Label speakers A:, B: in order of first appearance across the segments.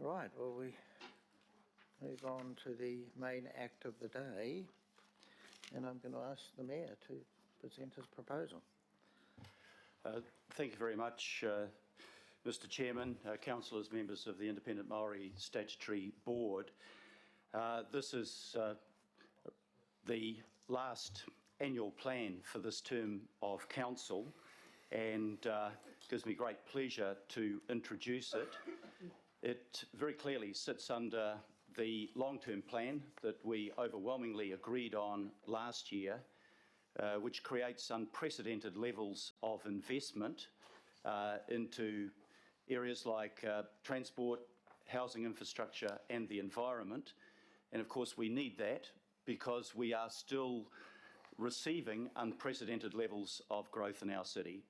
A: Right, well, we move on to the main act of the day, and I'm going to ask the Mayor to present his proposal.
B: Thank you very much, Mr Chairman, councillors, members of the Independent Maori Statutory Board. This is the last annual plan for this term of council, and gives me great pleasure to introduce it. It very clearly sits under the long-term plan that we overwhelmingly agreed on last year, which creates unprecedented levels of investment into areas like transport, housing infrastructure and the environment. And of course we need that because we are still receiving unprecedented levels of growth in our city.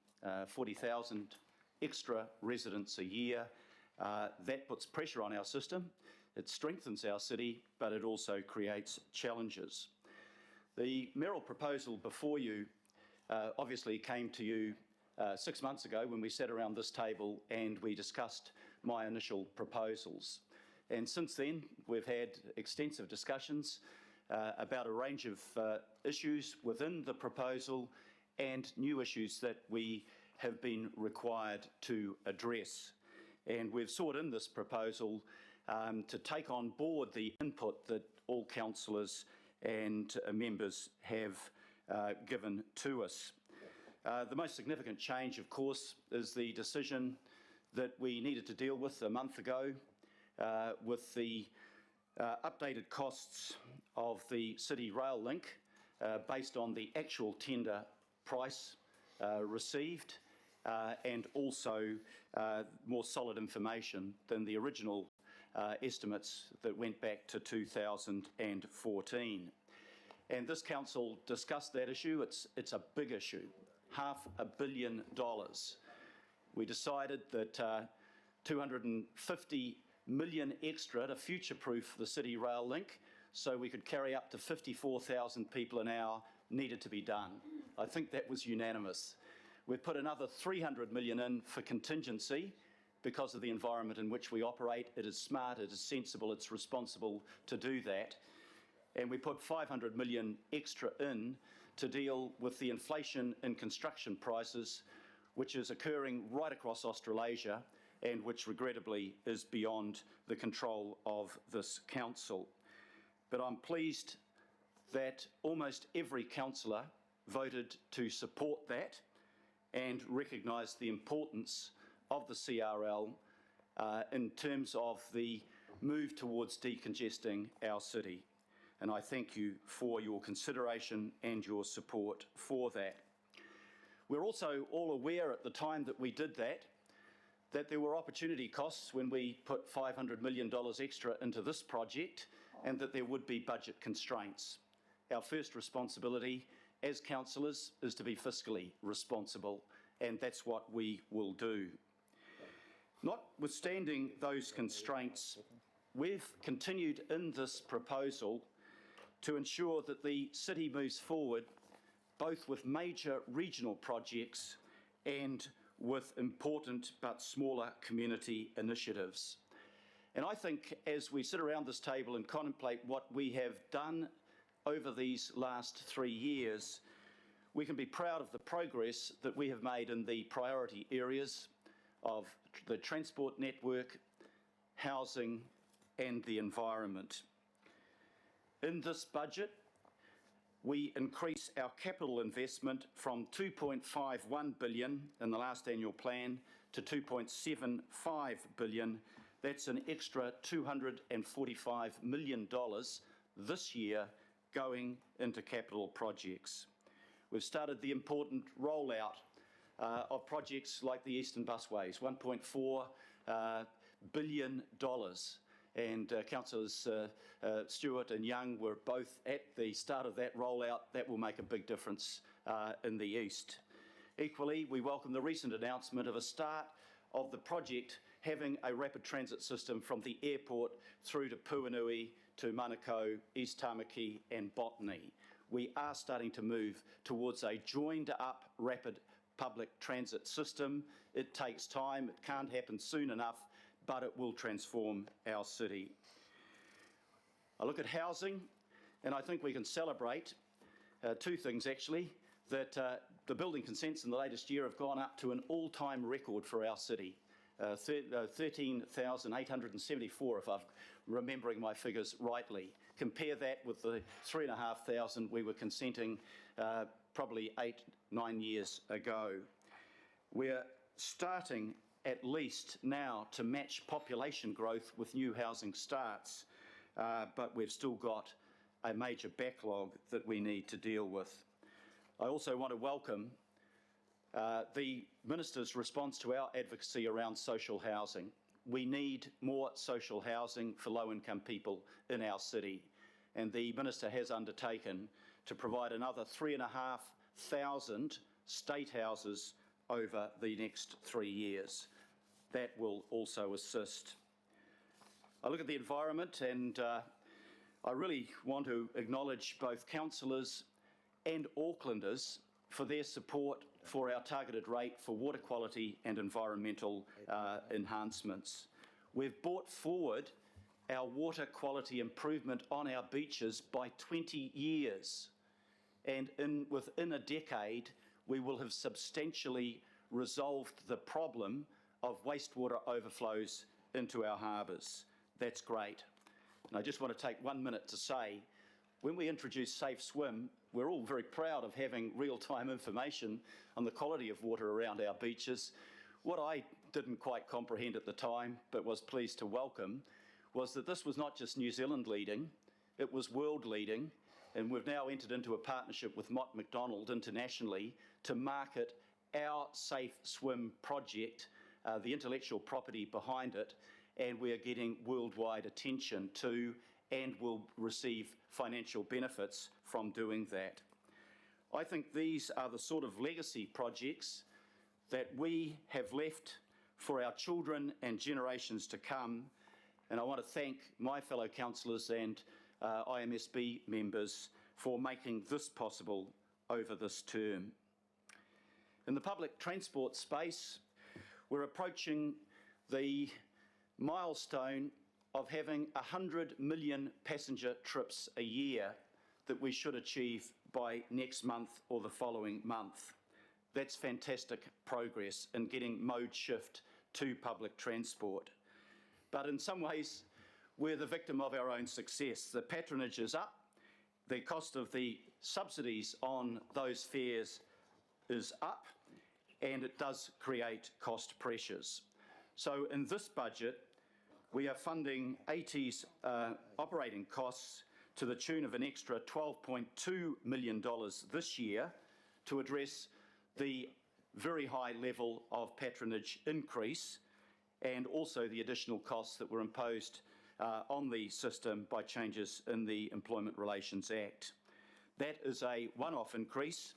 B: 40,000 extra residents a year. That puts pressure on our system. It strengthens our city, but it also creates challenges. The mayoral proposal before you obviously came to you 6 months ago when we sat around this table and we discussed my initial proposals. And since then, we've had extensive discussions about a range of issues within the proposal and new issues that we have been required to address. And we've sought in this proposal to take on board the input that all councillors and members have given to us. The most significant change, of course, is the decision that we needed to deal with a month ago with the updated costs of the City Rail Link based on the actual tender price received and also more solid information than the original estimates that went back to 2014. And this council discussed that issue. It's a big issue, $500 million. We decided that 250 million extra to future-proof the City Rail Link so we could carry up to 54,000 people an hour needed to be done. I think that was unanimous. We've put another 300 million in for contingency because of the environment in which we operate. It is smart, it is sensible, it's responsible to do that. And we put 500 million extra in to deal with the inflation in construction prices, which is occurring right across Australasia and which regrettably is beyond the control of this council. But I'm pleased that almost every councillor voted to support that and recognise the importance of the CRL in terms of the move towards decongesting our city. And I thank you for your consideration and your support for that. We're also all aware at the time that we did that there were opportunity costs when we put $500 million extra into this project and that there would be budget constraints. Our first responsibility as councillors is to be fiscally responsible, and that's what we will do. Notwithstanding those constraints, we've continued in this proposal to ensure that the city moves forward both with major regional projects and with important but smaller community initiatives. And I think as we sit around this table and contemplate what we have done over these last 3 years, we can be proud of the progress that we have made in the priority areas of the transport network, housing and the environment. In this budget, we increase our capital investment from $2.51 billion in the last annual plan to $2.75 billion. That's an extra $245 million this year going into capital projects. We've started the important rollout of projects like the Eastern Busways, $1.4 billion. And Councillors Stewart and Young were both at the start of that rollout. That will make a big difference in the east. Equally, we welcome the recent announcement of a start of the project having a rapid transit system from the airport through to Puanui, to Manukau, East Tamaki and Botany. We are starting to move towards a joined up rapid public transit system. It takes time, it can't happen soon enough, but it will transform our city. I look at housing, and I think we can celebrate two things actually, that the building consents in the latest year have gone up to an all-time record for our city. 13,874, if I'm remembering my figures rightly. Compare that with the 3,500 we were consenting probably 8-9 years ago. We're starting at least now to match population growth with new housing starts, but we've still got a major backlog that we need to deal with. I also want to welcome the Minister's response to our advocacy around social housing. We need more social housing for low-income people in our city, and the Minister has undertaken to provide another 3,500 state houses over the next 3 years. That will also assist. I look at the environment, and I really want to acknowledge both councillors and Aucklanders for their support for our targeted rate for water quality and environmental enhancements. We've brought forward our water quality improvement on our beaches by 20 years, and within a decade we will have substantially resolved the problem of wastewater overflows into our harbours. That's great. And I just want to take 1 minute to say, when we introduced Safe Swim, we're all very proud of having real-time information on the quality of water around our beaches. What I didn't quite comprehend at the time, but was pleased to welcome, was that this was not just New Zealand leading, it was world leading, and we've now entered into a partnership with Mott MacDonald internationally to market our Safe Swim project, the intellectual property behind it, and we are getting worldwide attention to and will receive financial benefits from doing that. I think these are the sort of legacy projects that we have left for our children and generations to come, and I want to thank my fellow councillors and IMSB members for making this possible over this term. In the public transport space, we're approaching the milestone of having 100 million passenger trips a year that we should achieve by next month or the following month. That's fantastic progress in getting mode shift to public transport. But in some ways, we're the victim of our own success. The patronage is up, the cost of the subsidies on those fares is up, and it does create cost pressures. So in this budget, we are funding AT's operating costs to the tune of an extra $12.2 million this year to address the very high level of patronage increase and also the additional costs that were imposed on the system by changes in the Employment Relations Act. That is a one-off increase,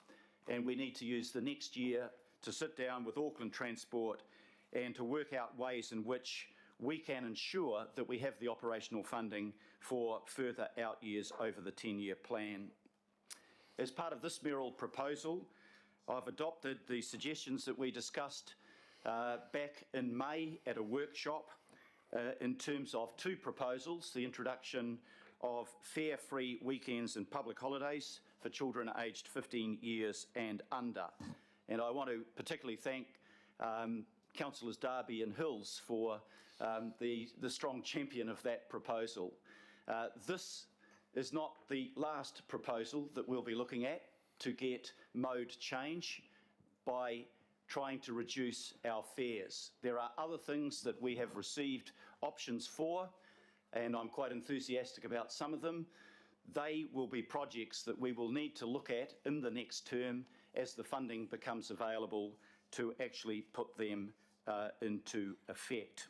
B: and we need to use the next year to sit down with Auckland Transport and to work out ways in which we can ensure that we have the operational funding for further out years over the 10-year plan. As part of this mayoral proposal, I've adopted the suggestions that we discussed back in May at a workshop in terms of two proposals: the introduction of fare-free weekends and public holidays for children aged 15 years and under. And I want to particularly thank Councillors Darby and Hills for the strong champion of that proposal. This is not the last proposal that we'll be looking at to get mode change by trying to reduce our fares. There are other things that we have received options for, and I'm quite enthusiastic about some of them. They will be projects that we will need to look at in the next term as the funding becomes available to actually put them into effect.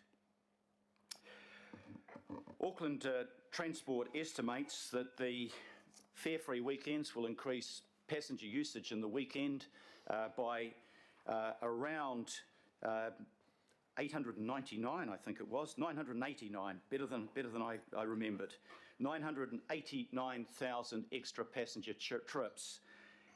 B: Auckland Transport estimates that the fare-free weekends will increase passenger usage in the weekend by around 899, I think it was, 989, better than I remembered, 989,000 extra passenger trips.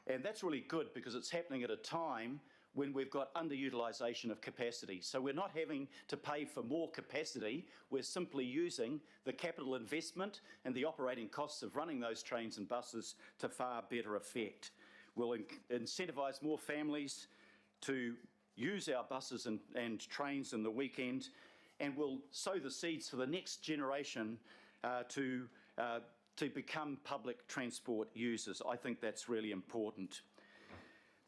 B: And that's really good because it's happening at a time when we've got underutilisation of capacity. So we're not having to pay for more capacity, we're simply using the capital investment and the operating costs of running those trains and buses to far better effect. We'll incentivise more families to use our buses and trains in the weekend, and we'll sow the seeds for the next generation to become public transport users. I think that's really important.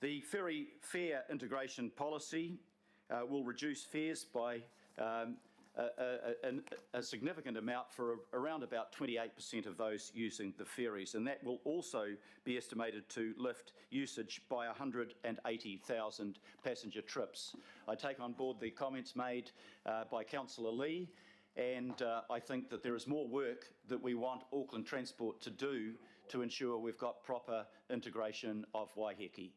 B: The ferry fare integration policy will reduce fares by a significant amount for around about 28% of those using the ferries, and that will also be estimated to lift usage by 180,000 passenger trips. I take on board the comments made by Councillor Lee, and I think that there is more work that we want Auckland Transport to do to ensure we've got proper integration of Waiheke.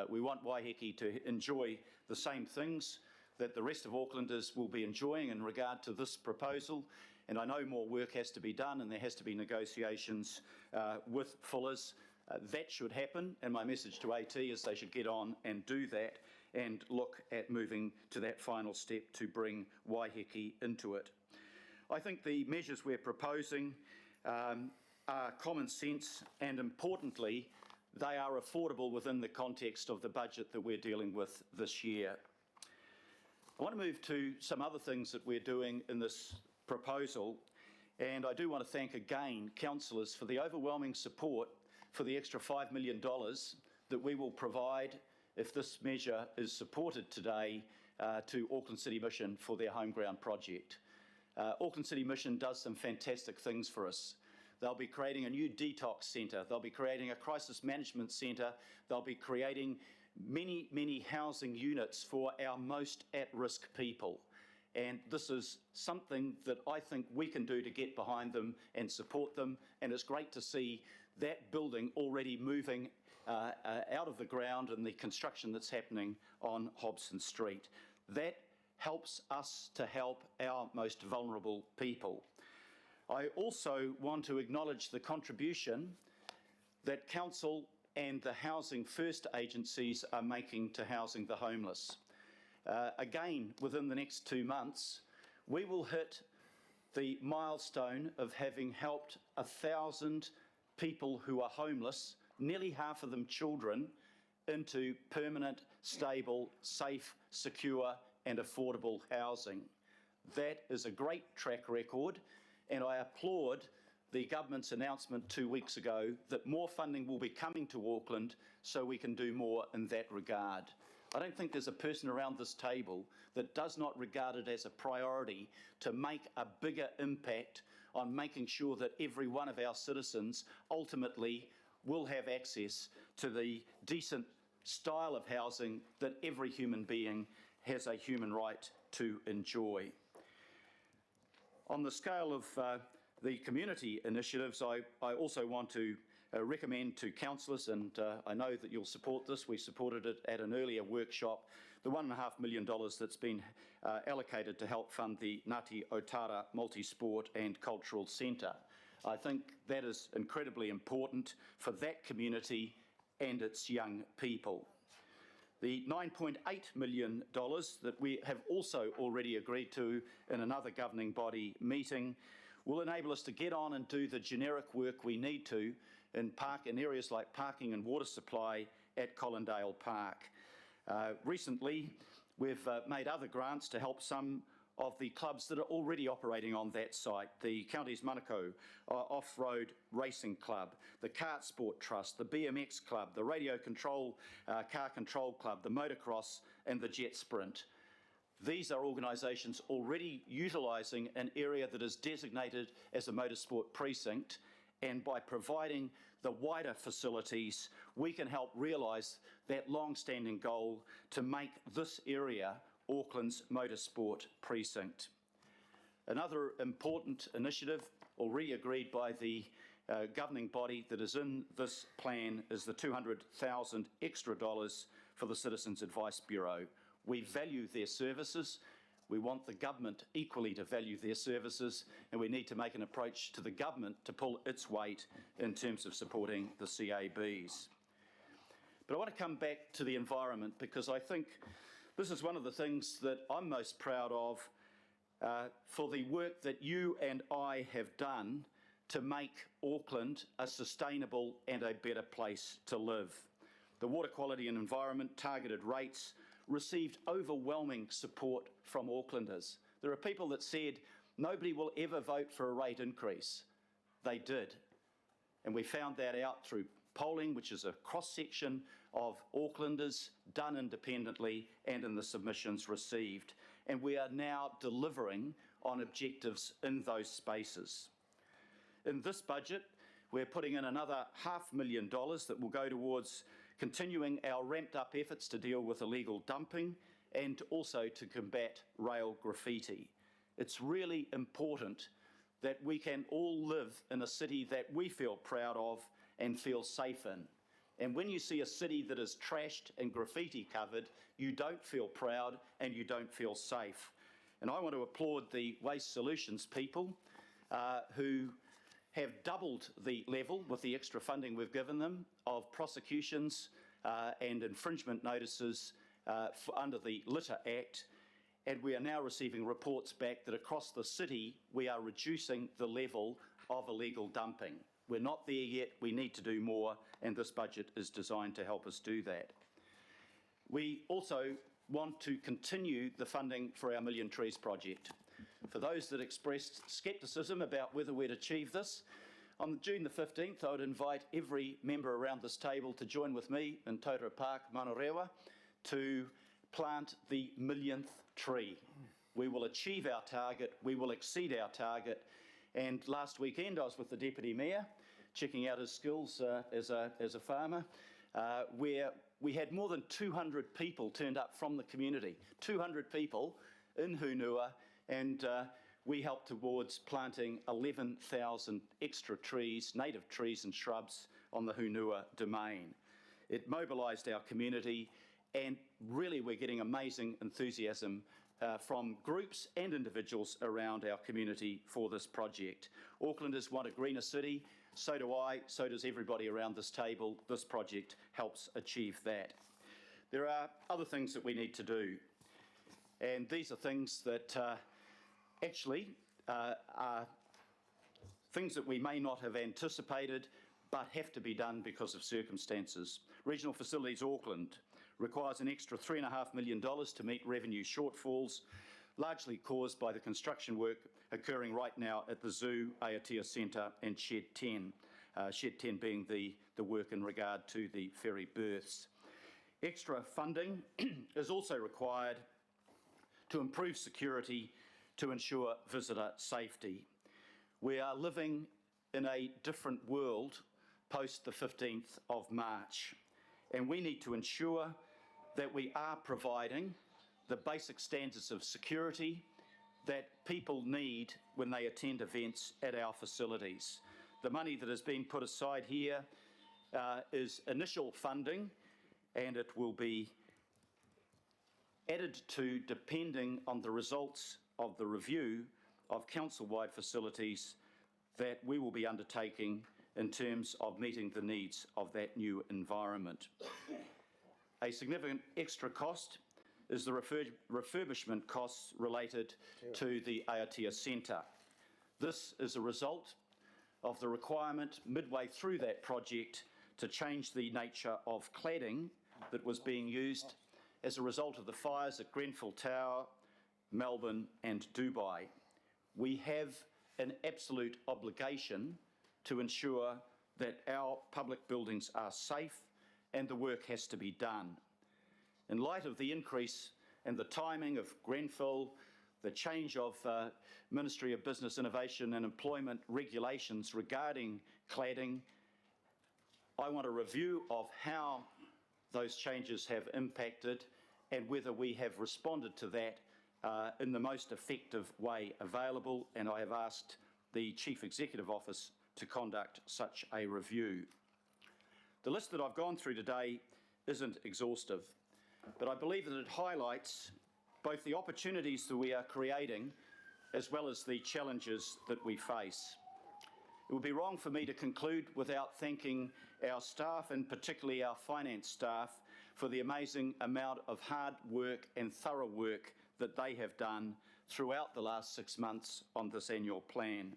B: We want Waiheke to enjoy the same things that the rest of Aucklanders will be enjoying in regard to this proposal, and I know more work has to be done and there has to be negotiations with Fuller's. That should happen, and my message to AT is they should get on and do that and look at moving to that final step to bring Waiheke into it. I think the measures we're proposing are common sense, and importantly, they are affordable within the context of the budget that we're dealing with this year. I want to move to some other things that we're doing in this proposal, and I do want to thank again councillors for the overwhelming support for the extra $5 million that we will provide if this measure is supported today to Auckland City Mission for their home ground project. Auckland City Mission does some fantastic things for us. They'll be creating a new detox centre, they'll be creating a crisis management centre, they'll be creating many housing units for our most at-risk people. And this is something that I think we can do to get behind them and support them, and it's great to see that building already moving out of the ground and the construction that's happening on Hobson Street. That helps us to help our most vulnerable people. I also want to acknowledge the contribution that Council and the Housing First agencies are making to housing the homeless. Again, within the next 2 months, we will hit the milestone of having helped 1,000 people who are homeless, nearly half of them children, into permanent, stable, safe, secure and affordable housing. That is a great track record, and I applaud the government's announcement 2 weeks ago that more funding will be coming to Auckland so we can do more in that regard. I don't think there's a person around this table that does not regard it as a priority to make a bigger impact on making sure that every one of our citizens ultimately will have access to the decent style of housing that every human being has a human right to enjoy. On the scale of the community initiatives, I also want to recommend to councillors, and I know that you'll support this, we supported it at an earlier workshop, the $1.5 million that's been allocated to help fund the Ngāti Otara Multi-Sport and Cultural Centre. I think that is incredibly important for that community and its young people. The $9.8 million that we have also already agreed to in another governing body meeting will enable us to get on and do the generic work we need to in areas like parking and water supply at Collindale Park. Recently, we've made other grants to help some of the clubs that are already operating on that site, the Counties Manukau Off-Road Racing Club, the Kart Sport Trust, the BMX Club, the Radio Control Car Control Club, the Motocross and the Jet Sprint. These are organisations already utilising an area that is designated as a motorsport precinct, and by providing the wider facilities, we can help realise that long-standing goal to make this area Auckland's motorsport precinct. Another important initiative already agreed by the governing body that is in this plan is the $200,000 extra for the Citizens Advice Bureau. We value their services. We want the government equally to value their services, and we need to make an approach to the government to pull its weight in terms of supporting the CABs. But I want to come back to the environment, because I think this is one of the things that I'm most proud of for the work that you and I have done to make Auckland a sustainable and a better place to live. The Water Quality and Environment Targeted Rates received overwhelming support from Aucklanders. There are people that said nobody will ever vote for a rate increase. They did. And we found that out through polling, which is a cross-section of Aucklanders done independently and in the submissions received. And we are now delivering on objectives in those spaces. In this budget, we're putting in another $500,000 that will go towards continuing our ramped up efforts to deal with illegal dumping and also to combat rail graffiti. It's really important that we can all live in a city that we feel proud of and feel safe in. And when you see a city that is trashed and graffiti covered, you don't feel proud and you don't feel safe. And I want to applaud the Waste Solutions people who have doubled the level with the extra funding we've given them of prosecutions and infringement notices under the Litter Act. And we are now receiving reports back that across the city we are reducing the level of illegal dumping. We're not there yet, we need to do more, and this budget is designed to help us do that. We also want to continue the funding for our Million Trees project. For those that expressed scepticism about whether we'd achieve this, on June the 15th, I would invite every member around this table to join with me in Totara Park, Manurewa, to plant the 1,000,000th tree. We will achieve our target, we will exceed our target, and last weekend I was with the Deputy Mayor, checking out his skills as a farmer, where we had more than 200 people turned up from the community, 200 people in Hunua, and we helped towards planting 11,000 extra trees, native trees and shrubs on the Hunua domain. It mobilised our community, and really we're getting amazing enthusiasm from groups and individuals around our community for this project. Aucklanders want a greener city, so do I, so does everybody around this table. This project helps achieve that. There are other things that we need to do, and these are things that actually are things that we may not have anticipated but have to be done because of circumstances. Regional Facilities Auckland requires an extra $3.5 million to meet revenue shortfalls, largely caused by the construction work occurring right now at the Zoo, Aotea Centre and Shed 10, Shed 10 being the work in regard to the ferry berths. Extra funding is also required to improve security to ensure visitor safety. We are living in a different world post the 15th of March, and we need to ensure that we are providing the basic standards of security that people need when they attend events at our facilities. The money that has been put aside here is initial funding, and it will be added to depending on the results of the review of council-wide facilities that we will be undertaking in terms of meeting the needs of that new environment. A significant extra cost is the refurbishment costs related to the Aotea Centre. This is a result of the requirement midway through that project to change the nature of cladding that was being used as a result of the fires at Grenfell Tower, Melbourne and Dubai. We have an absolute obligation to ensure that our public buildings are safe and the work has to be done. In light of the increase and the timing of Grenfell, the change of Ministry of Business, Innovation and Employment regulations regarding cladding, I want a review of how those changes have impacted and whether we have responded to that in the most effective way available, and I have asked the Chief Executive Office to conduct such a review. The list that I've gone through today isn't exhaustive, but I believe that it highlights both the opportunities that we are creating as well as the challenges that we face. It would be wrong for me to conclude without thanking our staff, and particularly our finance staff, for the amazing amount of hard work and thorough work that they have done throughout the last 6 months on this annual plan.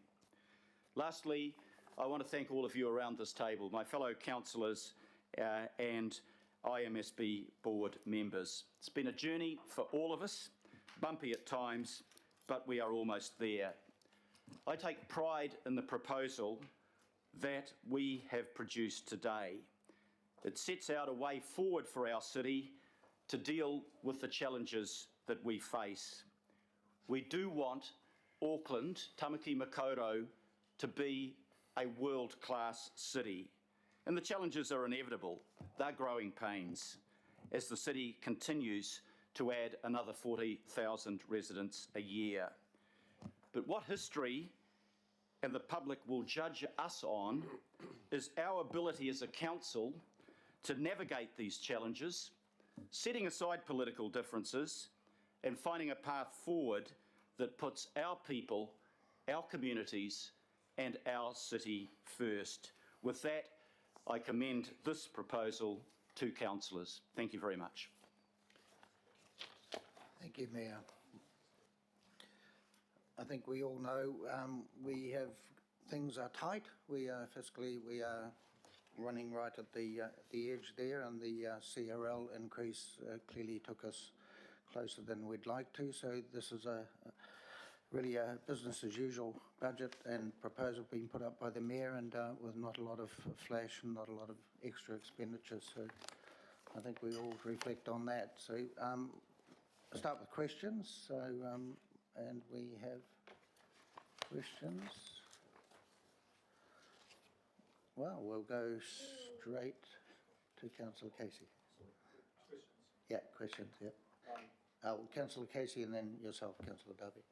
B: Lastly, I want to thank all of you around this table, my fellow councillors and IMSB board members. It's been a journey for all of us, bumpy at times, but we are almost there. I take pride in the proposal that we have produced today. It sets out a way forward for our city to deal with the challenges that we face. We do want Auckland, Tamaki Makaurau, to be a world-class city. And the challenges are inevitable. They're growing pains as the city continues to add another 40,000 residents a year. But what history and the public will judge us on is our ability as a council to navigate these challenges, setting aside political differences and finding a path forward that puts our people, our communities and our city first. With that, I commend this proposal to councillors. Thank you very much.
A: Thank you, Mayor. I think we all know things are tight. We are fiscally, running right at the edge there, and the CRL increase clearly took us closer than we'd like to. So this is really a business as usual budget and proposal being put up by the Mayor, and with not a lot of flash and not a lot of extra expenditure. So I think we all reflect on that. So I'll start with questions. So and we have questions. Well, we'll go straight to Councillor Casey.
C: Questions?
A: Yeah, questions, yeah. Councillor Casey and then yourself, Councillor Darby.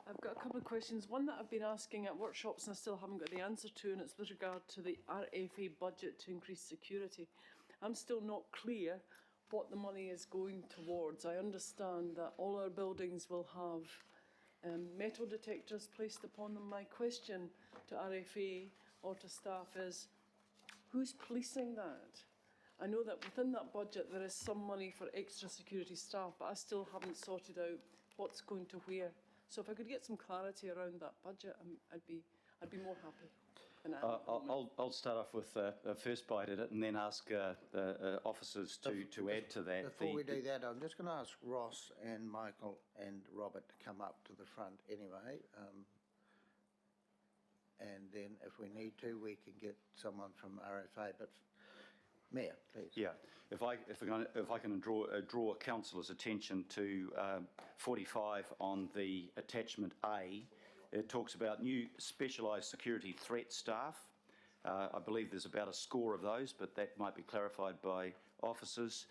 D: I've got a couple of questions. One that I've been asking at workshops and I still haven't got the answer to, and it's with regard to the RFA budget to increase security. I'm still not clear what the money is going towards. I understand that all our buildings will have metal detectors placed upon them. My question to RFA or to staff is, who's policing that? I know that within that budget there is some money for extra security staff, but I still haven't sorted out what's going to where. So if I could get some clarity around that budget, I'd be more happy.
B: I'll start off with a first bite at it and then ask officers to add to that.
A: Before we do that, I'm just going to ask Ross and Michael and Robert to come up to the front anyway. And then if we need to, we can get someone from RFA. But Mayor, please.
B: Yeah, if I can draw councillors' attention to 45 on the attachment A. It talks about new specialised security threat staff. I believe there's about a score of those, but that might be clarified by officers.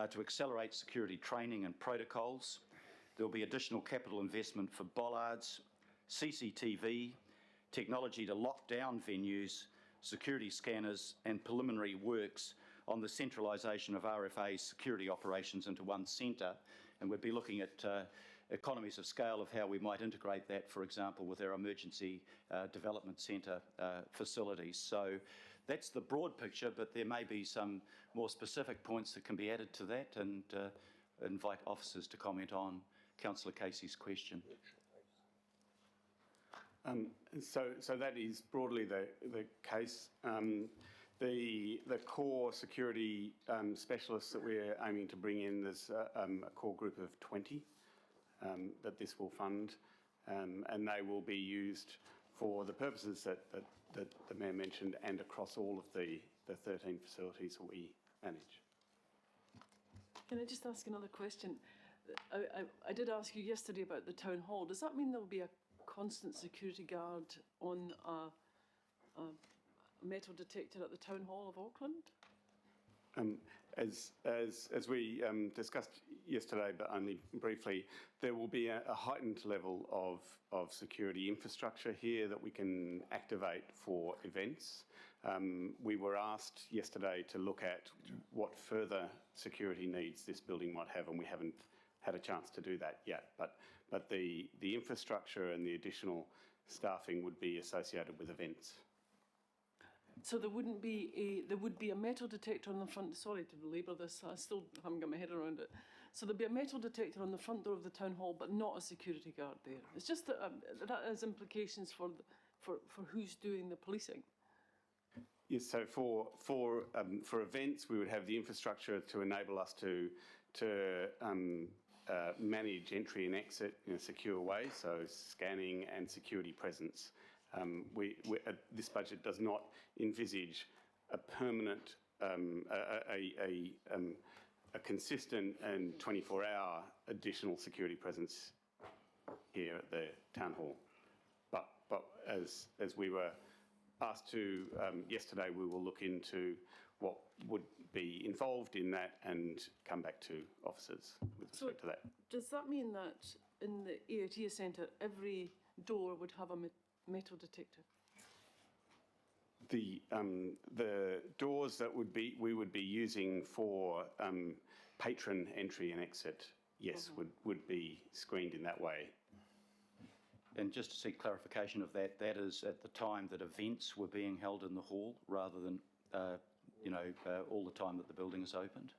B: To accelerate security training and protocols. There will be additional capital investment for bollards, CCTV, technology to lock down venues, security scanners and preliminary works on the centralisation of RFA's security operations into one centre. And we'd be looking at economies of scale of how we might integrate that, for example, with our emergency development centre facilities. So that's the broad picture, but there may be some more specific points that can be added to that, and invite officers to comment on Councillor Casey's question.
C: So that is broadly the case. The core security specialists that we're aiming to bring in, there's a core group of 20 that this will fund, and they will be used for the purposes that the Mayor mentioned, and across all of the 13 facilities that we manage.
D: Can I just ask another question? I did ask you yesterday about the town hall. Does that mean there will be a constant security guard on a metal detector at the town hall of Auckland?
C: As we discussed yesterday, but only briefly, there will be a heightened level of security infrastructure here that we can activate for events. We were asked yesterday to look at what further security needs this building might have, and we haven't had a chance to do that yet. But the infrastructure and the additional staffing would be associated with events.
D: So there would be a metal detector on the front, sorry to belabor this, I still haven't got my head around it. So there'd be a metal detector on the front door of the town hall, but not a security guard there. It's just that that has implications for who's doing the policing.
C: Yes, so for events, we would have the infrastructure to enable us to manage entry and exit in a secure way, so scanning and security presence. This budget does not envisage a permanent, a consistent and 24-hour additional security presence here at the town hall. But as we were asked to yesterday, we will look into what would be involved in that and come back to officers with respect to that.
D: Does that mean that in the AIT centre, every door would have a metal detector?
C: The doors that we would be using for patron entry and exit, yes, would be screened in that way.
B: And just to seek clarification of that, that is at the time that events were being held in the hall rather than, all the time that the building is opened?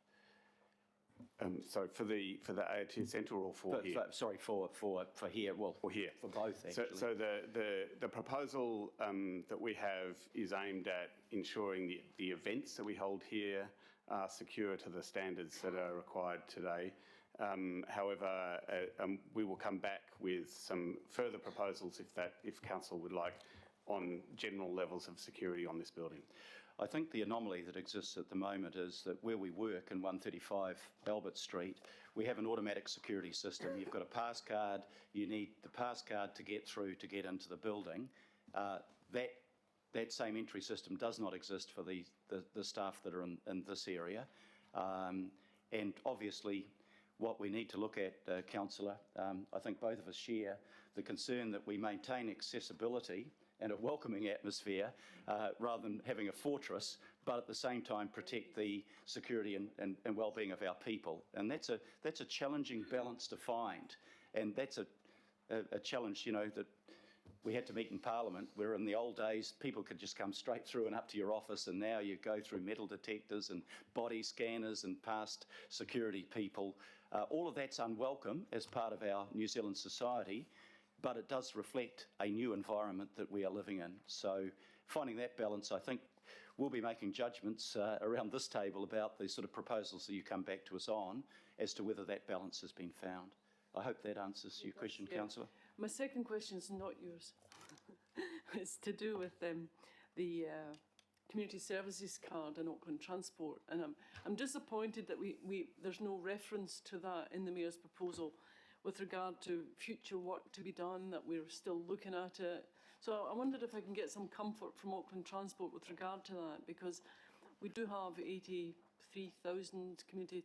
C: So for the AIT Centre or for here?
B: Sorry, for here, well,
C: for here.
B: For both, actually.
C: So the proposal that we have is aimed at ensuring the events that we hold here are secure to the standards that are required today. However, we will come back with some further proposals if council would like on general levels of security on this building.
B: I think the anomaly that exists at the moment is that where we work in 135 Albert Street, we have an automatic security system. You've got a pass card, you need the pass card to get through to get into the building. That same entry system does not exist for the staff that are in this area. And obviously, what we need to look at, Councillor, I think both of us share the concern that we maintain accessibility and a welcoming atmosphere rather than having a fortress, but at the same time protect the security and well-being of our people. And that's a challenging balance to find. And that's a challenge, that we had to meet in Parliament, where in the old days people could just come straight through and up to your office, and now you go through metal detectors and body scanners and past security people. All of that's unwelcome as part of our New Zealand society, but it does reflect a new environment that we are living in. So finding that balance, I think we'll be making judgments around this table about the sort of proposals that you come back to us on as to whether that balance has been found. I hope that answers your question, Councillor.
D: My second question is not yours. It's to do with the community services card in Auckland Transport, and I'm disappointed that there's no reference to that in the Mayor's proposal with regard to future work to be done, that we're still looking at it. So I wondered if I can get some comfort from Auckland Transport with regard to that, because we do have 83,000 community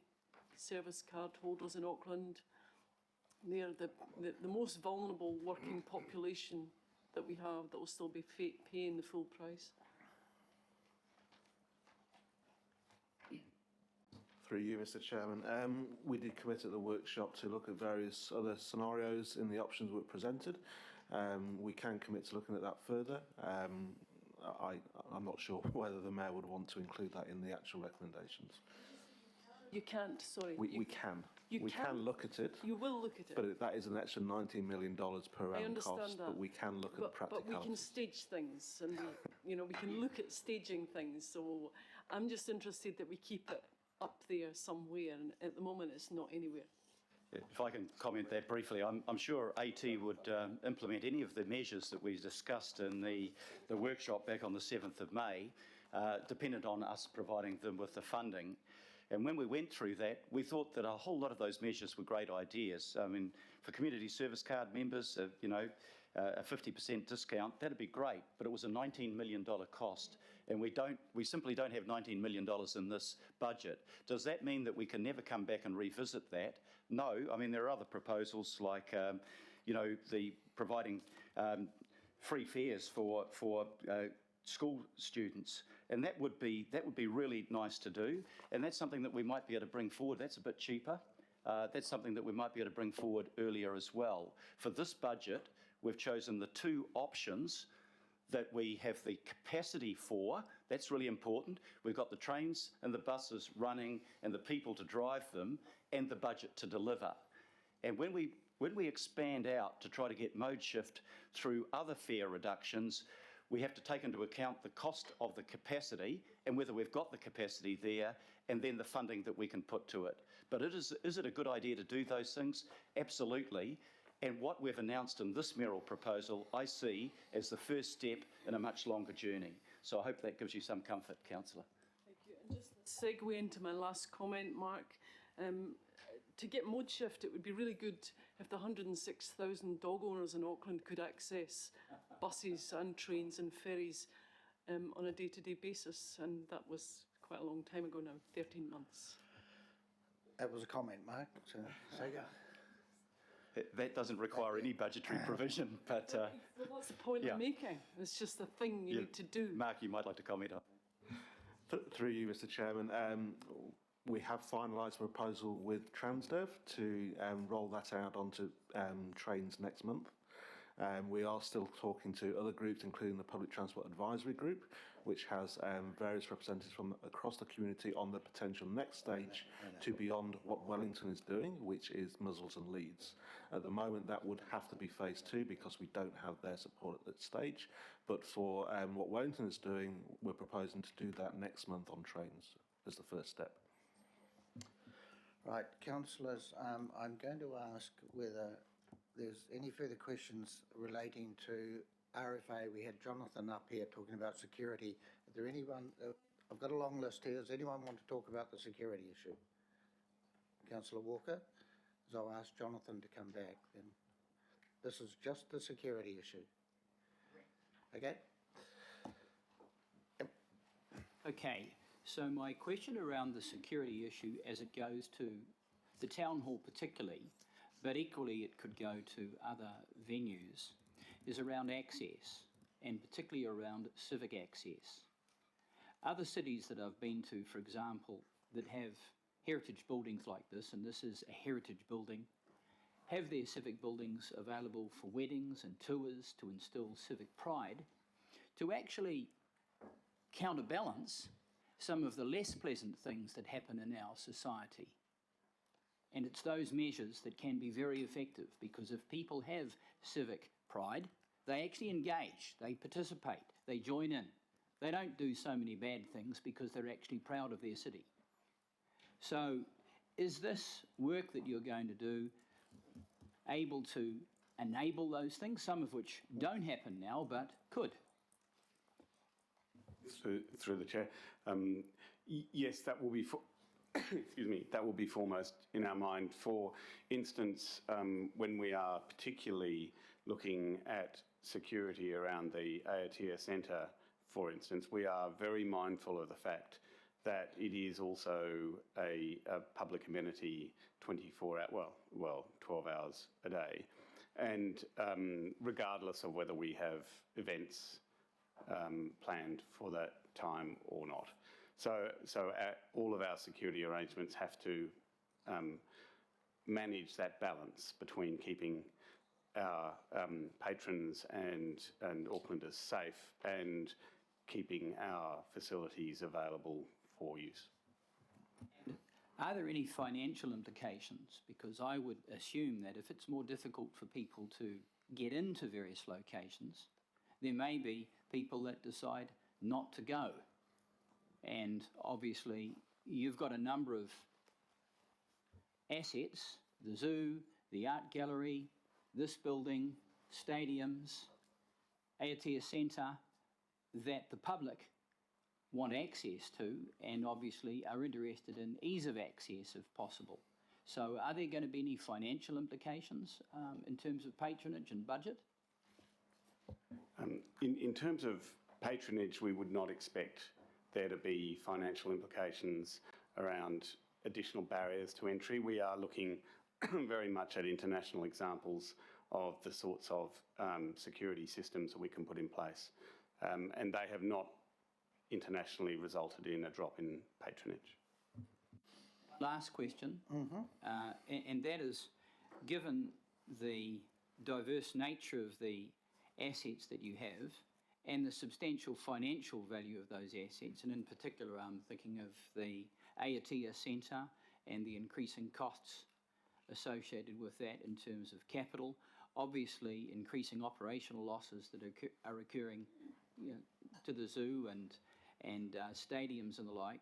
D: service card holders in Auckland. They're the most vulnerable working population that we have that will still be paying the full price.
E: Through you, Mr. Chairman. We did commit at the workshop to look at various other scenarios in the options that were presented. We can commit to looking at that further. I'm not sure whether the Mayor would want to include that in the actual recommendations.
D: You can't, sorry.
E: We can. We can look at it.
D: You will look at it.
E: But that is an extra $19 million per annum cost.
D: That.
E: But we can look at the practicalities.
D: But we can stage things, and we can look at staging things. So I'm just interested that we keep it up there somewhere, and at the moment it's not anywhere.
B: If I can comment that briefly, I'm sure AT would implement any of the measures that we discussed in the workshop back on the 7th of May, dependent on us providing them with the funding. And when we went through that, we thought that a whole lot of those measures were great ideas. I mean, for community service card members, a 50% discount, that'd be great, but it was a $19 million cost, and we simply don't have $19 million in this budget. Does that mean that we can never come back and revisit that? No. I mean, there are other proposals like, the providing free fares for school students, and that would be really nice to do, and that's something that we might be able to bring forward. That's a bit cheaper. That's something that we might be able to bring forward earlier as well. For this budget, we've chosen the two options that we have the capacity for. That's really important. We've got the trains and the buses running and the people to drive them and the budget to deliver. And when we expand out to try to get mode shift through other fare reductions, we have to take into account the cost of the capacity and whether we've got the capacity there, and then the funding that we can put to it. But is it a good idea to do those things? Absolutely. And what we've announced in this mayoral proposal, I see as the first step in a much longer journey. So I hope that gives you some comfort, Councillor.
D: Thank you. And just to segue into my last comment, Mark, to get mode shift, it would be really good if the 106,000 dog owners in Auckland could access buses and trains and ferries on a day-to-day basis. And that was quite a long time ago now, 13 months.
A: That was a comment, Mark. So, Sega.
B: That doesn't require any budgetary provision, but...
D: Well, that's the point
B: yeah.
D: I'm making. It's just a thing you need to do.
B: Mark, you might like to comment on.
E: Through you, Mr. Chairman, we have finalised a proposal with Transdev to roll that out onto trains next month. We are still talking to other groups, including the Public Transport Advisory Group, which has various representatives from across the community on the potential next stage to beyond what Wellington is doing, which is Muswell and Leeds. At the moment, that would have to be phase 2 because we don't have their support at that stage. But for what Wellington is doing, we're proposing to do that next month on trains as the first step.
A: Right, councillors, I'm going to ask whether there's any further questions relating to RFA. We had Jonathan up here talking about security. Is there anyone, I've got a long list here. Does anyone want to talk about the security issue? Councillor Walker? So I'll ask Jonathan to come back then. This is just the security issue. Okay?
F: Okay, so my question around the security issue as it goes to the town hall particularly, but equally it could go to other venues, is around access, and particularly around civic access. Other cities that I've been to, for example, that have heritage buildings like this, and this is a heritage building, have their civic buildings available for weddings and tours to instill civic pride, to actually counterbalance some of the less pleasant things that happen in our society. And it's those measures that can be very effective, because if people have civic pride, they actually engage, they participate, they join in. They don't do so many bad things because they're actually proud of their city. So is this work that you're going to do able to enable those things, some of which don't happen now but could?
C: Through the chair, yes, that will be. Excuse me. That will be foremost in our mind. For instance, when we are particularly looking at security around the Aotea Centre, for instance, we are very mindful of the fact that it is also a public amenity 12 hours a day. And regardless of whether we have events planned for that time or not. So all of our security arrangements have to manage that balance between keeping our patrons and Aucklanders safe and keeping our facilities available for use.
F: Are there any financial implications? Because I would assume that if it's more difficult for people to get into various locations, there may be people that decide not to go. And obviously, you've got a number of assets, the zoo, the art gallery, this building, stadiums, Aotea Centre, that the public want access to and obviously are interested in ease of access if possible. So are there going to be any financial implications in terms of patronage and budget?
C: In terms of patronage, we would not expect there to be financial implications around additional barriers to entry. We are looking very much at international examples of the sorts of security systems that we can put in place. And they have not internationally resulted in a drop in patronage.
F: Last question, and that is, given the diverse nature of the assets that you have and the substantial financial value of those assets, and in particular I'm thinking of the Aotea Centre and the increasing costs associated with that in terms of capital, obviously increasing operational losses that are occurring, you know, to the zoo and stadiums and the like.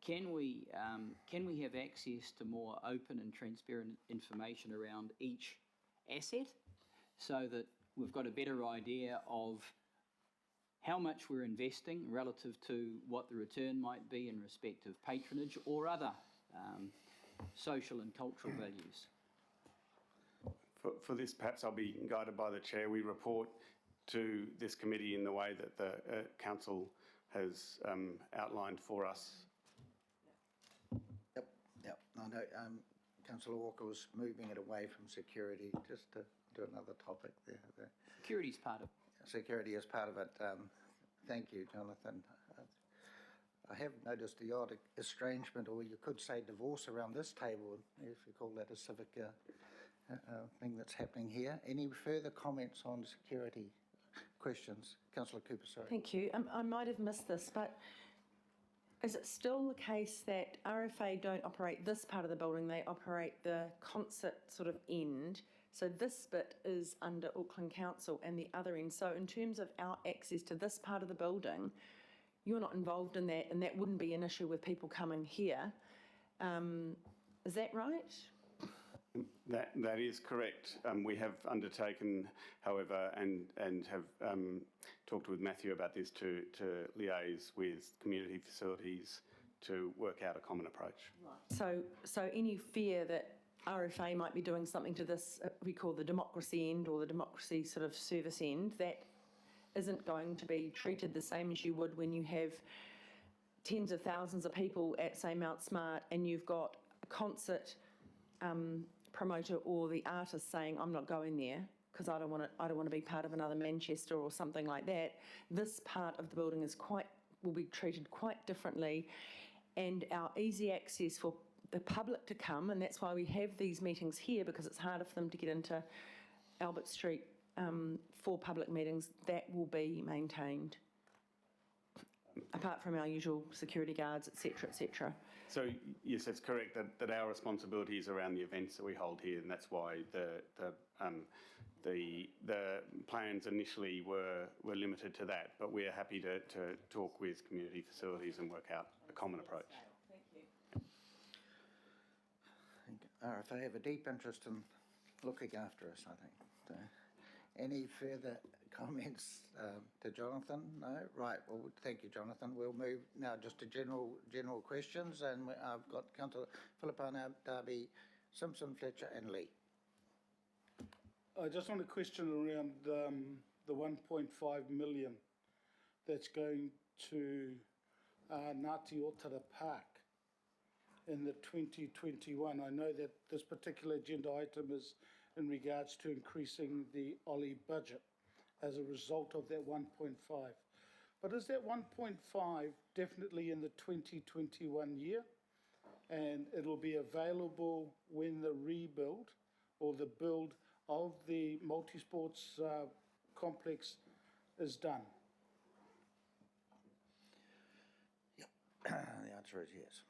F: Can we have access to more open and transparent information around each asset so that we've got a better idea of how much we're investing relative to what the return might be in respect of patronage or other social and cultural values?
C: For this, perhaps I'll be guided by the chair. We report to this committee in the way that the council has outlined for us.
A: Yep. I know Councillor Walker was moving it away from security, just to another topic there.
F: Security's part of
A: Security is part of it. Thank you, Jonathan. I have noticed the odd estrangement, or you could say divorce, around this table, if you call that a civic thing that's happening here. Any further comments on security questions? Councillor Cooper, sorry.
G: Thank you. I might have missed this, but is it still the case that RFA don't operate this part of the building, they operate the concert sort of end? So this bit is under Auckland Council and the other end. So in terms of our access to this part of the building, you're not involved in that, and that wouldn't be an issue with people coming here. Is that right?
C: That is correct. We have undertaken, however, and have talked with Matthew about this to liaise with community facilities to work out a common approach.
G: Right. So any fear that RFA might be doing something to this, we call the democracy end or the democracy sort of service end, that isn't going to be treated the same as you would when you have tens of thousands of people at, say, Mount Smart, and you've got a concert promoter or the artist saying, I'm not going there because I don't want to be part of another Manchester or something like that. This part of the building will be treated quite differently, and our easy access for the public to come, and that's why we have these meetings here, because it's harder for them to get into Albert Street for public meetings, that will be maintained, apart from our usual security guards, etc., etc.
C: So yes, that's correct, that our responsibility is around the events that we hold here, and that's why the plans initially were limited to that, but we're happy to talk with community facilities and work out a common approach.
A: RFA have a deep interest in looking after us, I think. So, any further comments to Jonathan? No? Right, well, thank you, Jonathan. We'll move now just to general questions, and I've got Councillor Filipana, Darby, Simpson, Fletcher and Lee.
H: I just want a question around the 1.5 million that's going to Ngāti Otara Park in the 2021. I know that this particular agenda item is in regards to increasing the OLI budget as a result of that 1.5. But is that 1.5 definitely in the 2021 year? And it'll be available when the rebuild or the build of the multi-sports complex is done?
A: Yep, the answer is yes.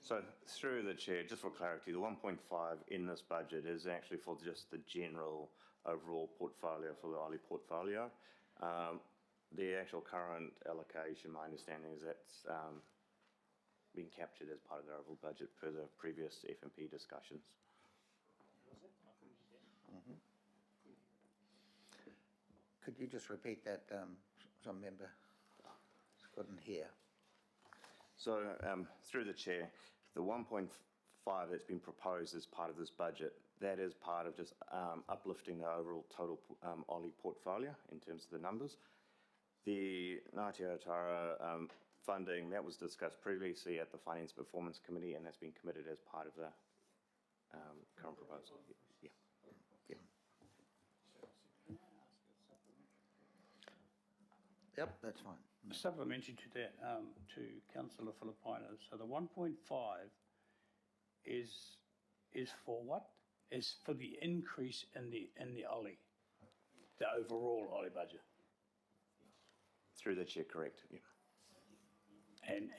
I: So through the chair, just for clarity, the 1.5 in this budget is actually for just the general overall portfolio for the OLI portfolio. The actual current allocation, my understanding is that's been captured as part of the overall budget per the previous FMP discussions.
A: Mm-hmm. Could you just repeat that? Some member couldn't hear.
I: So through the chair, the 1.5 that's been proposed as part of this budget, that is part of just uplifting the overall total OLI portfolio in terms of the numbers. The Ngāti Otara funding, that was discussed previously at the Finance Performance Committee, and that's been committed as part of the current proposal. Yeah.
A: Yep, that's fine.
J: Supplementary to that, to Councillor Filipina. So the 1.5 is for what? Is for the increase in the OLI, the overall OLI budget.
I: Through the chair, correct. Yeah.
J: And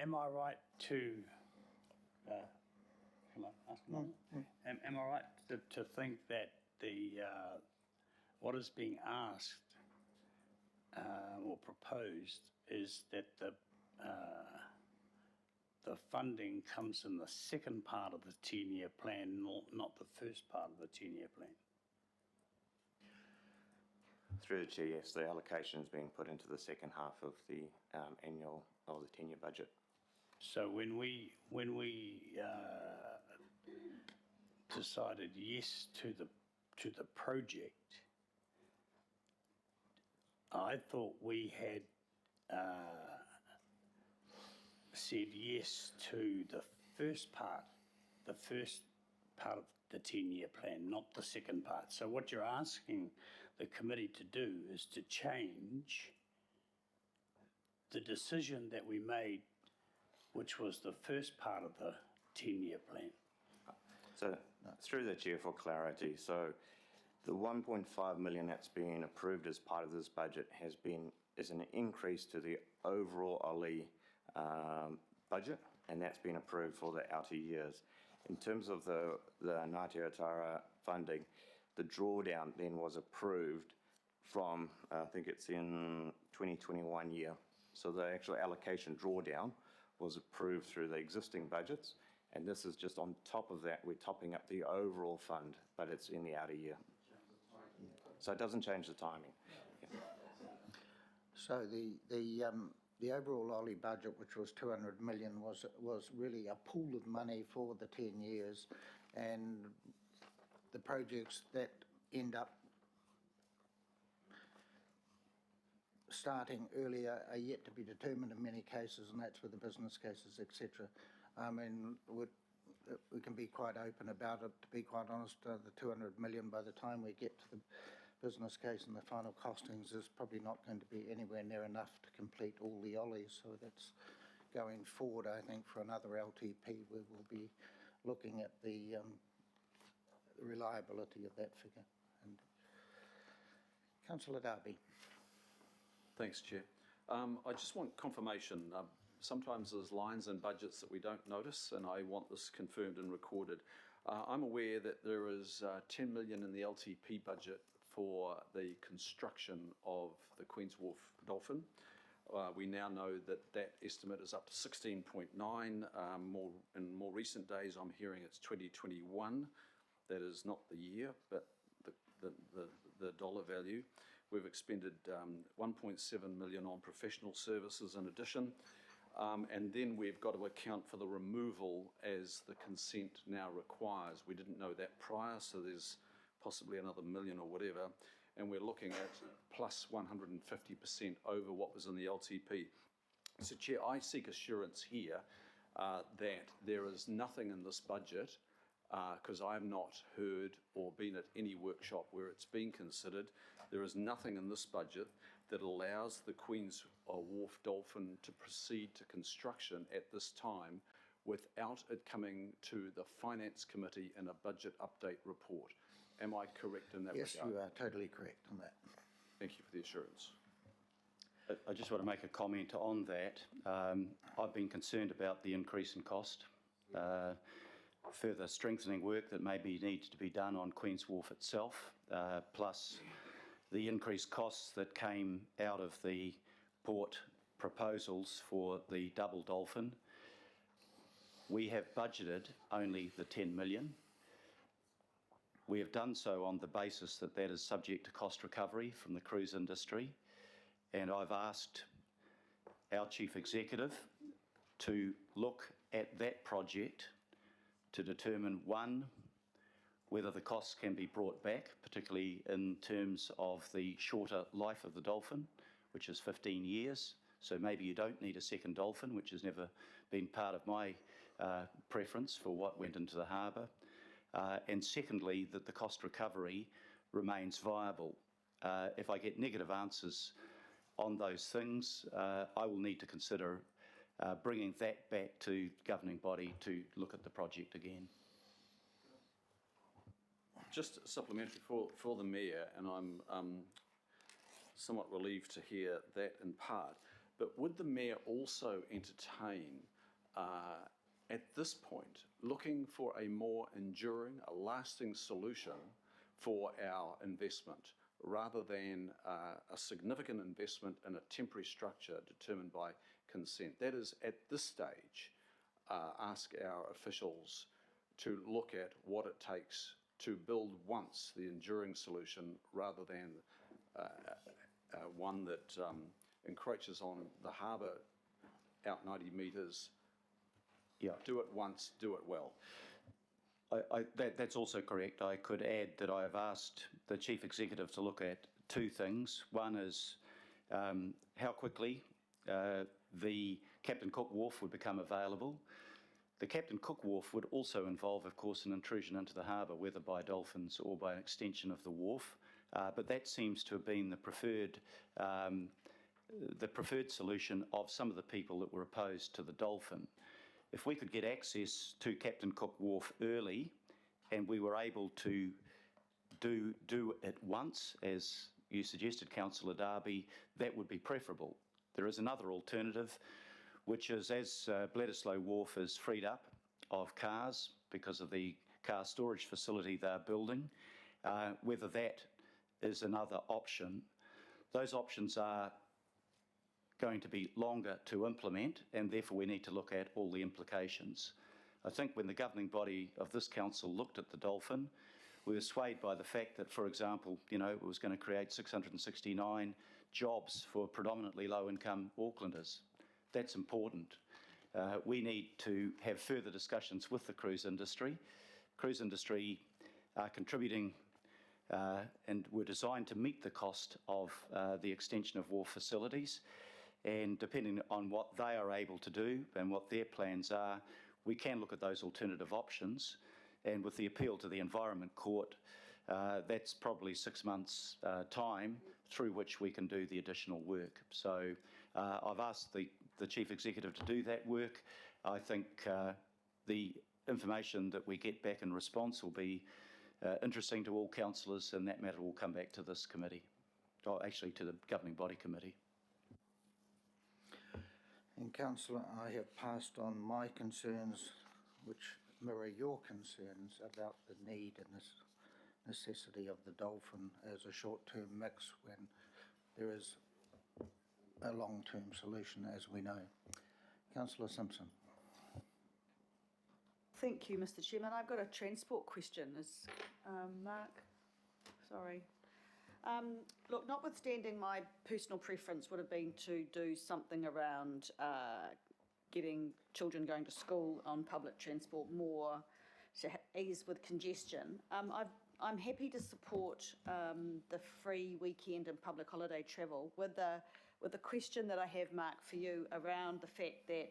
J: am I right to, come on, ask him. Am I right to think that what is being asked or proposed is that the funding comes in the second part of the 10-year plan, not the first part of the 10-year plan?
I: Through the chair, yes, the allocation is being put into the second half of the annual, or the 10-year budget.
J: So when we decided yes to the project, I thought we had said yes to the first part of the 10-year plan, not the second part. So what you're asking the committee to do is to change the decision that we made, which was the first part of the 10-year plan.
I: So through the chair, for clarity, so the 1.5 million that's been approved as part of this budget is an increase to the overall Ollie budget, and that's been approved for the outer years. In terms of the Ngāti Otara funding, the drawdown then was approved from, I think it's in 2021 year. So the actual allocation drawdown was approved through the existing budgets, and this is just on top of that, we're topping up the overall fund, but it's in the outer year. So it doesn't change the timing. Yeah.
A: So the overall Ollie budget, which was 200 million, was really a pool of money for the 10 years, and the projects that end up starting earlier are yet to be determined in many cases, and that's with the business cases, etc. I mean, we can be quite open about it. To be quite honest, the 200 million, by the time we get to the business case and the final costings, is probably not going to be anywhere near enough to complete all the Ollies. So that's going forward, I think, for another LTP, we will be looking at the reliability of that figure. And Councillor Darby.
K: Thanks, Chair. I just want confirmation. Sometimes there's lines in budgets that we don't notice, and I want this confirmed and recorded. I'm aware that there is 10 million in the LTP budget for the construction of the Queen's Wharf Dolphin. We now know that that estimate is up to 16.9. In more recent days, I'm hearing it's 2021. That is not the year, but the dollar value. We've expended 1.7 million on professional services in addition. And then we've got to account for the removal as the consent now requires. We didn't know that prior, so there's possibly another million or whatever. And we're looking at plus 150% over what was in the LTP. So, Chair, I seek assurance here that there is nothing in this budget, because I have not heard or been at any workshop where it's been considered, there is nothing in this budget that allows the Queen's Wharf Dolphin to proceed to construction at this time without it coming to the Finance Committee in a budget update report. Am I correct in that regard?
A: Yes, you are totally correct on that.
K: Thank you for the assurance.
B: I just want to make a comment on that. I've been concerned about the increase in cost. Further strengthening work that maybe needs to be done on Queen's Wharf itself, plus the increased costs that came out of the port proposals for the double dolphin. We have budgeted only the 10 million. We have done so on the basis that that is subject to cost recovery from the cruise industry, and I've asked our Chief Executive to look at that project to determine, one, whether the costs can be brought back, particularly in terms of the shorter life of the dolphin, which is 15 years. So maybe you don't need a second dolphin, which has never been part of my preference for what went into the harbour. And secondly, that the cost recovery remains viable. If I get negative answers on those things, I will need to consider bringing that back to governing body to look at the project again.
K: Just supplementary for the Mayor, and I'm somewhat relieved to hear that in part. But would the Mayor also entertain, at this point, looking for a more enduring, a lasting solution for our investment, rather than a significant investment in a temporary structure determined by consent? That is, at this stage, ask our officials to look at what it takes to build once the enduring solution, rather than one that encroaches on the harbour out 90 metres.
B: Yeah.
K: Do it once, do it well.
B: That's also correct. I could add that I have asked the Chief Executive to look at two things. One is how quickly the Captain Cook Wharf would become available. The Captain Cook Wharf would also involve, of course, an intrusion into the harbour, whether by dolphins or by an extension of the wharf. But that seems to have been the preferred solution of some of the people that were opposed to the dolphin. If we could get access to Captain Cook Wharf early, and we were able to do it once, as you suggested, Councillor Darby, that would be preferable. There is another alternative, which is as Bledisloe Wharf is freed up of cars because of the car storage facility they're building, whether that is another option. Those options are going to be longer to implement, and therefore we need to look at all the implications. I think when the governing body of this council looked at the dolphin, we were swayed by the fact that, for example, it was going to create 669 jobs for predominantly low-income Aucklanders. That's important. We need to have further discussions with the cruise industry. Cruise industry are contributing and were designed to meet the cost of the extension of wharf facilities. And depending on what they are able to do and what their plans are, we can look at those alternative options. And with the appeal to the Environment Court, that's probably 6 months' time through which we can do the additional work. So I've asked the Chief Executive to do that work. I think the information that we get back in response will be interesting to all councillors, and that matter will come back to this committee, or actually to the governing body committee.
A: And Councillor, I have passed on my concerns, which mirror your concerns about the need and this necessity of the dolphin as a short-term mix when there is a long-term solution, as we know. Councillor Simpson.
L: Thank you, Mr. Chairman. I've got a transport question. Is Mark? Sorry. Look, notwithstanding my personal preference would have been to do something around getting children going to school on public transport more to ease with congestion. I'm happy to support the free weekend and public holiday travel with the question that I have, Mark, for you around the fact that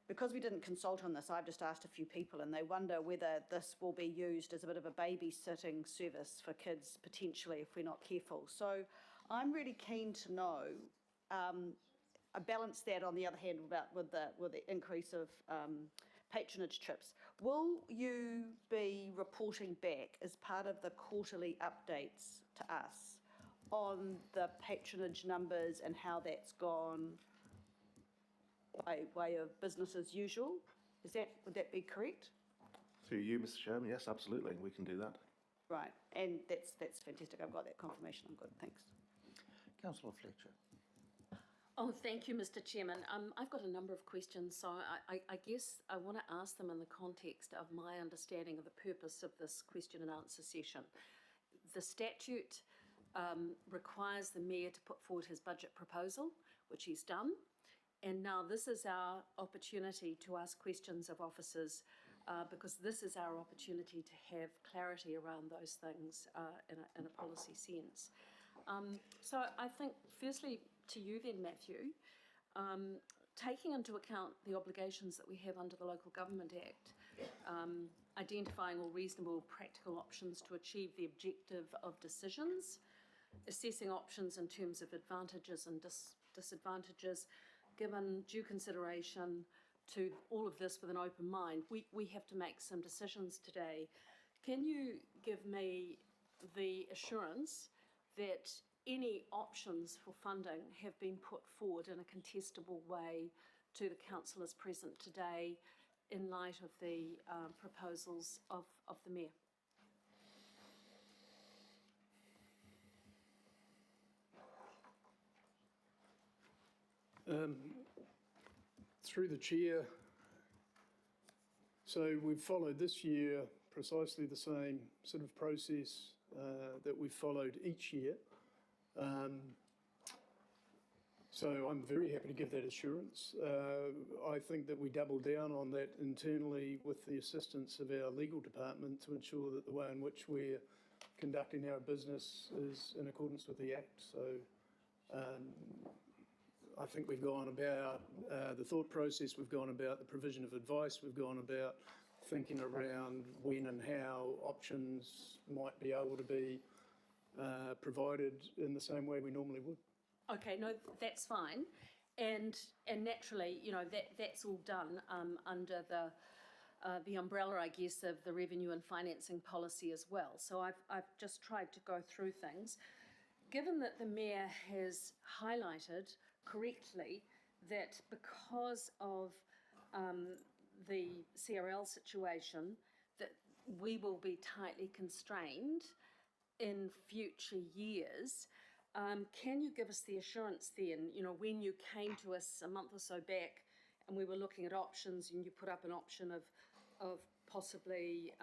L: because we didn't consult on this, I've just asked a few people and they wonder whether this will be used as a bit of a babysitting service for kids potentially if we're not careful. So I'm really keen to know, I balance that on the other hand with the increase of patronage trips. Will you be reporting back as part of the quarterly updates to us on the patronage numbers and how that's gone by way of business as usual? Would that be correct?
E: Through you, Mr. Chairman, yes, absolutely, we can do that.
L: Right, and that's fantastic. I've got that confirmation. I'm good, thanks.
A: Councillor Fletcher.
M: Oh, thank you, Mr. Chairman. I've got a number of questions, so I guess I want to ask them in the context of my understanding of the purpose of this question and answer session. The statute requires the Mayor to put forward his budget proposal, which he's done. And now this is our opportunity to ask questions of officers because this is our opportunity to have clarity around those things in a policy sense. So I think, firstly, to you then, Matthew, taking into account the obligations that we have under the Local Government Act, identifying all reasonable practical options to achieve the objective of decisions, assessing options in terms of advantages and disadvantages, given due consideration to all of this with an open mind, we have to make some decisions today. Can you give me the assurance that any options for funding have been put forward in a contestable way to the councillors present today in light of the proposals of the Mayor?
N: Through the chair, so we've followed this year precisely the same sort of process that we've followed each year. So I'm very happy to give that assurance. I think that we double down on that internally with the assistance of our legal department to ensure that the way in which we're conducting our business is in accordance with the Act. So I think we've gone about the thought process, we've gone about the provision of advice, we've gone about thinking around when and how options might be able to be provided in the same way we normally would.
M: Okay, no, that's fine. And naturally, you know, that's all done under the umbrella, I guess, of the revenue and financing policy as well. So I've just tried to go through things. Given that the Mayor has highlighted correctly that because of the CRL situation, that we will be tightly constrained in future years, can you give us the assurance then, you know, when you came to us a month or so back and we were looking at options and you put up an option of possibly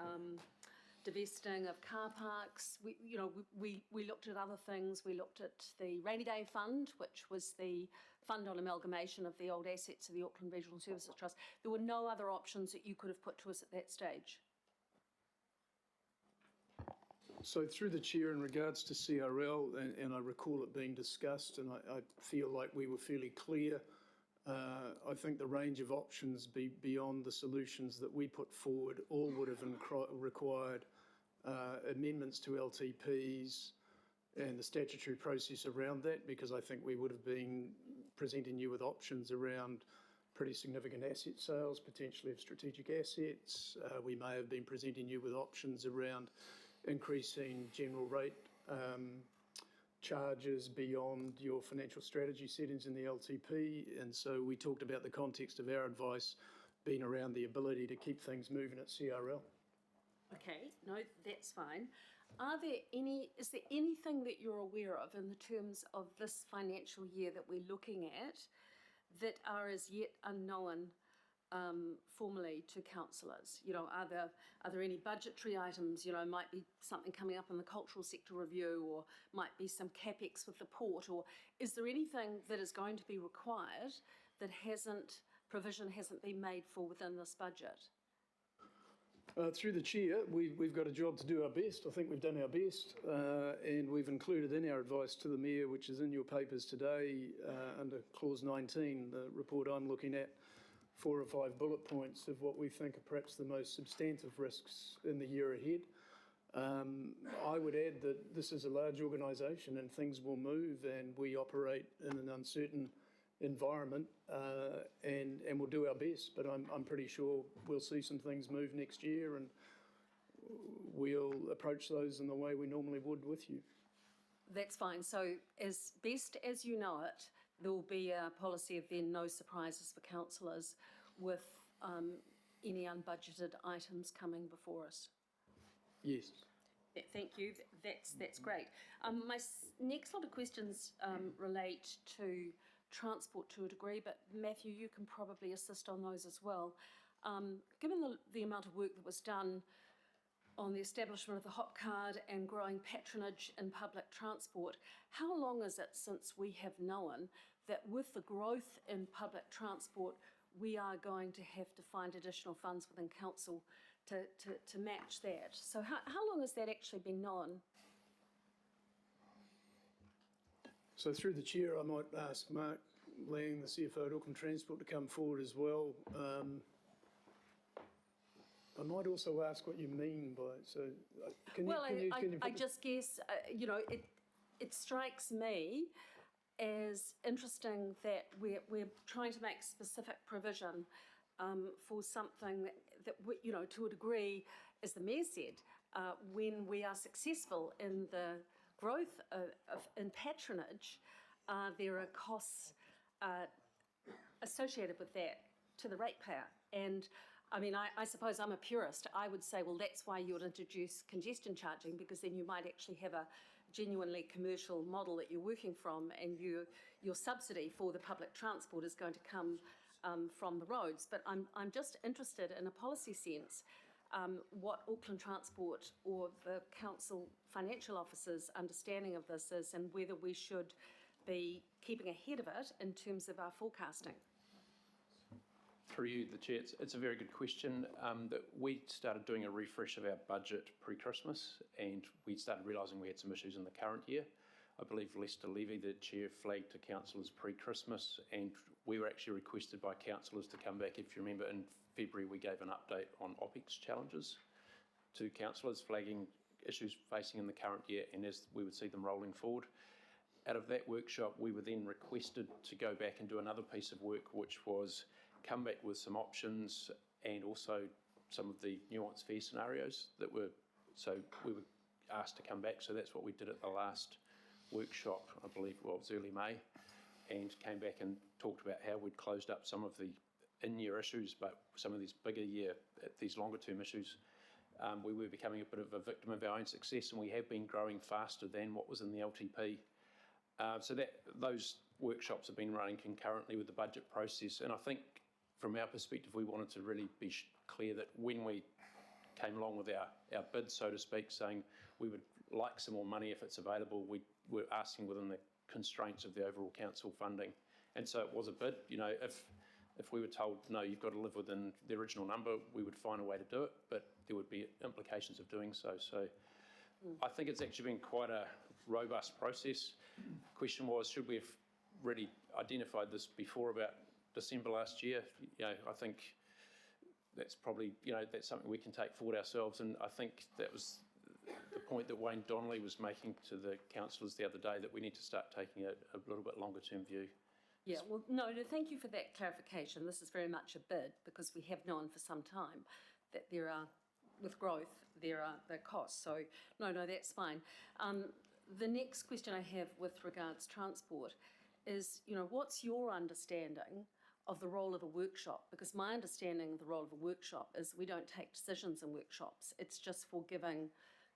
M: divesting of car parks, we looked at other things. We looked at the Rainy Day Fund, which was the fund on amalgamation of the old assets of the Auckland Regional Services Trust. There were no other options that you could have put to us at that stage.
N: So through the chair, in regards to CRL, and I recall it being discussed, and I feel like we were fairly clear. I think the range of options beyond the solutions that we put forward all would have required amendments to LTPs and the statutory process around that, because I think we would have been presenting you with options around pretty significant asset sales, potentially of strategic assets. We may have been presenting you with options around increasing general rate charges beyond your financial strategy settings in the LTP. And so we talked about the context of our advice being around the ability to keep things moving at CRL.
M: Okay, no, that's fine. Is there anything that you're aware of in the terms of this financial year that we're looking at that are as yet unknown formally to councillors? You know, are there any budgetary items? You know, might be something coming up in the cultural sector review, or might be some capex with the port, or is there anything that is going to be required that provision hasn't been made for within this budget?
N: Through the chair, we've got a job to do our best. I think we've done our best, and we've included in our advice to the Mayor, which is in your papers today, under clause 19, the report I'm looking at, 4 or 5 bullet points of what we think are perhaps the most substantive risks in the year ahead. I would add that this is a large organisation and things will move, and we operate in an uncertain environment, and we'll do our best, but I'm pretty sure we'll see some things move next year, and we'll approach those in the way we normally would with you.
M: That's fine. So as best as you know it, there will be a policy of then no surprises for councillors with any unbudgeted items coming before us.
N: Yes.
M: Thank you. That's great. My next lot of questions relate to transport to a degree, but Matthew, you can probably assist on those as well. Given the amount of work that was done on the establishment of the hop card and growing patronage in public transport, how long is it since we have known that with the growth in public transport, we are going to have to find additional funds within council to match that? So how long has that actually been known?
N: So through the chair, I might ask Mark Lang, the CFO at Auckland Transport, to come forward as well. I might also ask what you mean by it. So,
M: I just guess, you know, it strikes me as interesting that we're trying to make specific provision for something that you know, to a degree, as the Mayor said, when we are successful in the growth in patronage, there are costs associated with that to the ratepayer. And I mean, I suppose I'm a purist. I would say, well, that's why you would introduce congestion charging, because then you might actually have a genuinely commercial model that you're working from, and your subsidy for the public transport is going to come from the roads. But I'm just interested in a policy sense, what Auckland Transport or the council financial officer's understanding of this is, and whether we should be keeping ahead of it in terms of our forecasting.
O: Through you, the Chair, it's a very good question. That we started doing a refresh of our budget pre-Christmas, and we started realising we had some issues in the current year. I believe Lester Levy, the Chair, flagged to councillors pre-Christmas, and we were actually requested by councillors to come back. If you remember, in February we gave an update on OPEX challenges to councillors, flagging issues facing in the current year, and as we would see them rolling forward. Out of that workshop, we were then requested to go back and do another piece of work, which was come back with some options and also some of the nuanced fare scenarios that were, so we were asked to come back. So that's what we did at the last workshop, I believe, well, it was early May, and came back and talked about how we'd closed up some of the in-year issues, but some of these bigger year, these longer term issues, we were becoming a bit of a victim of our own success, and we have been growing faster than what was in the LTP. So those workshops have been running concurrently with the budget process, and I think from our perspective, we wanted to really be clear that when we came along with our bid, so to speak, saying we would like some more money if it's available, we were asking within the constraints of the overall council funding. And so it was a bid. You know, if we were told, no, you've got to live within the original number, we would find a way to do it, but there would be implications of doing so. So I think it's actually been quite a robust process. The question was, should we have really identified this before about December last year? You know, I think that's probably, you know, that's something we can take forward ourselves, and I think that was the point that Wayne Donnelly was making to the councillors the other day, that we need to start taking a little bit longer term view.
M: Yeah, well, no, thank you for that clarification. This is very much a bid, because we have known for some time that there are, with growth, there are the costs. So, no, that's fine. The next question I have with regards transport is, you know, what's your understanding of the role of a workshop? Because my understanding of the role of a workshop is we don't take decisions in workshops. It's just for giving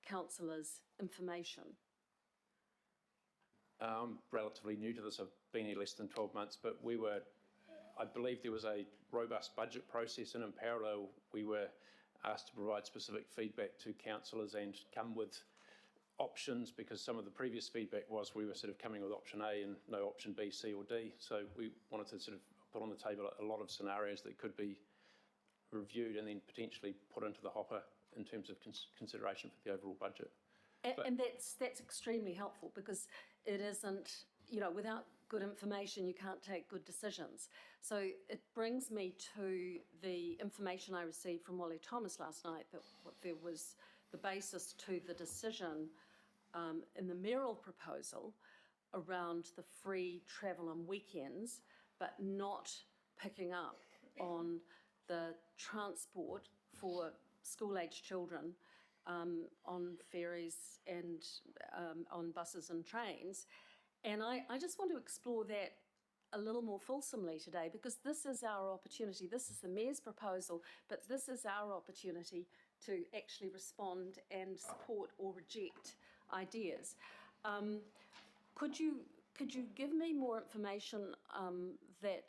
M: councillors information.
O: I'm relatively new to this. I've been here less than 12 months, but I believe there was a robust budget process, and in parallel, we were asked to provide specific feedback to councillors and come with options, because some of the previous feedback was we were sort of coming with option A and no option B, C or D. So we wanted to sort of put on the table a lot of scenarios that could be reviewed and then potentially put into the hopper in terms of consideration for the overall budget.
M: And that's extremely helpful, because it isn't, you know, without good information you can't take good decisions. So it brings me to the information I received from Wally Thomas last night, that there was the basis to the decision in the Merrill proposal around the free travel on weekends, but not picking up on the transport for school-aged children on ferries and on buses and trains. And I just want to explore that a little more fulsomely today, because this is our opportunity. This is the Mayor's proposal, but this is our opportunity to actually respond and support or reject ideas. Could you give me more information that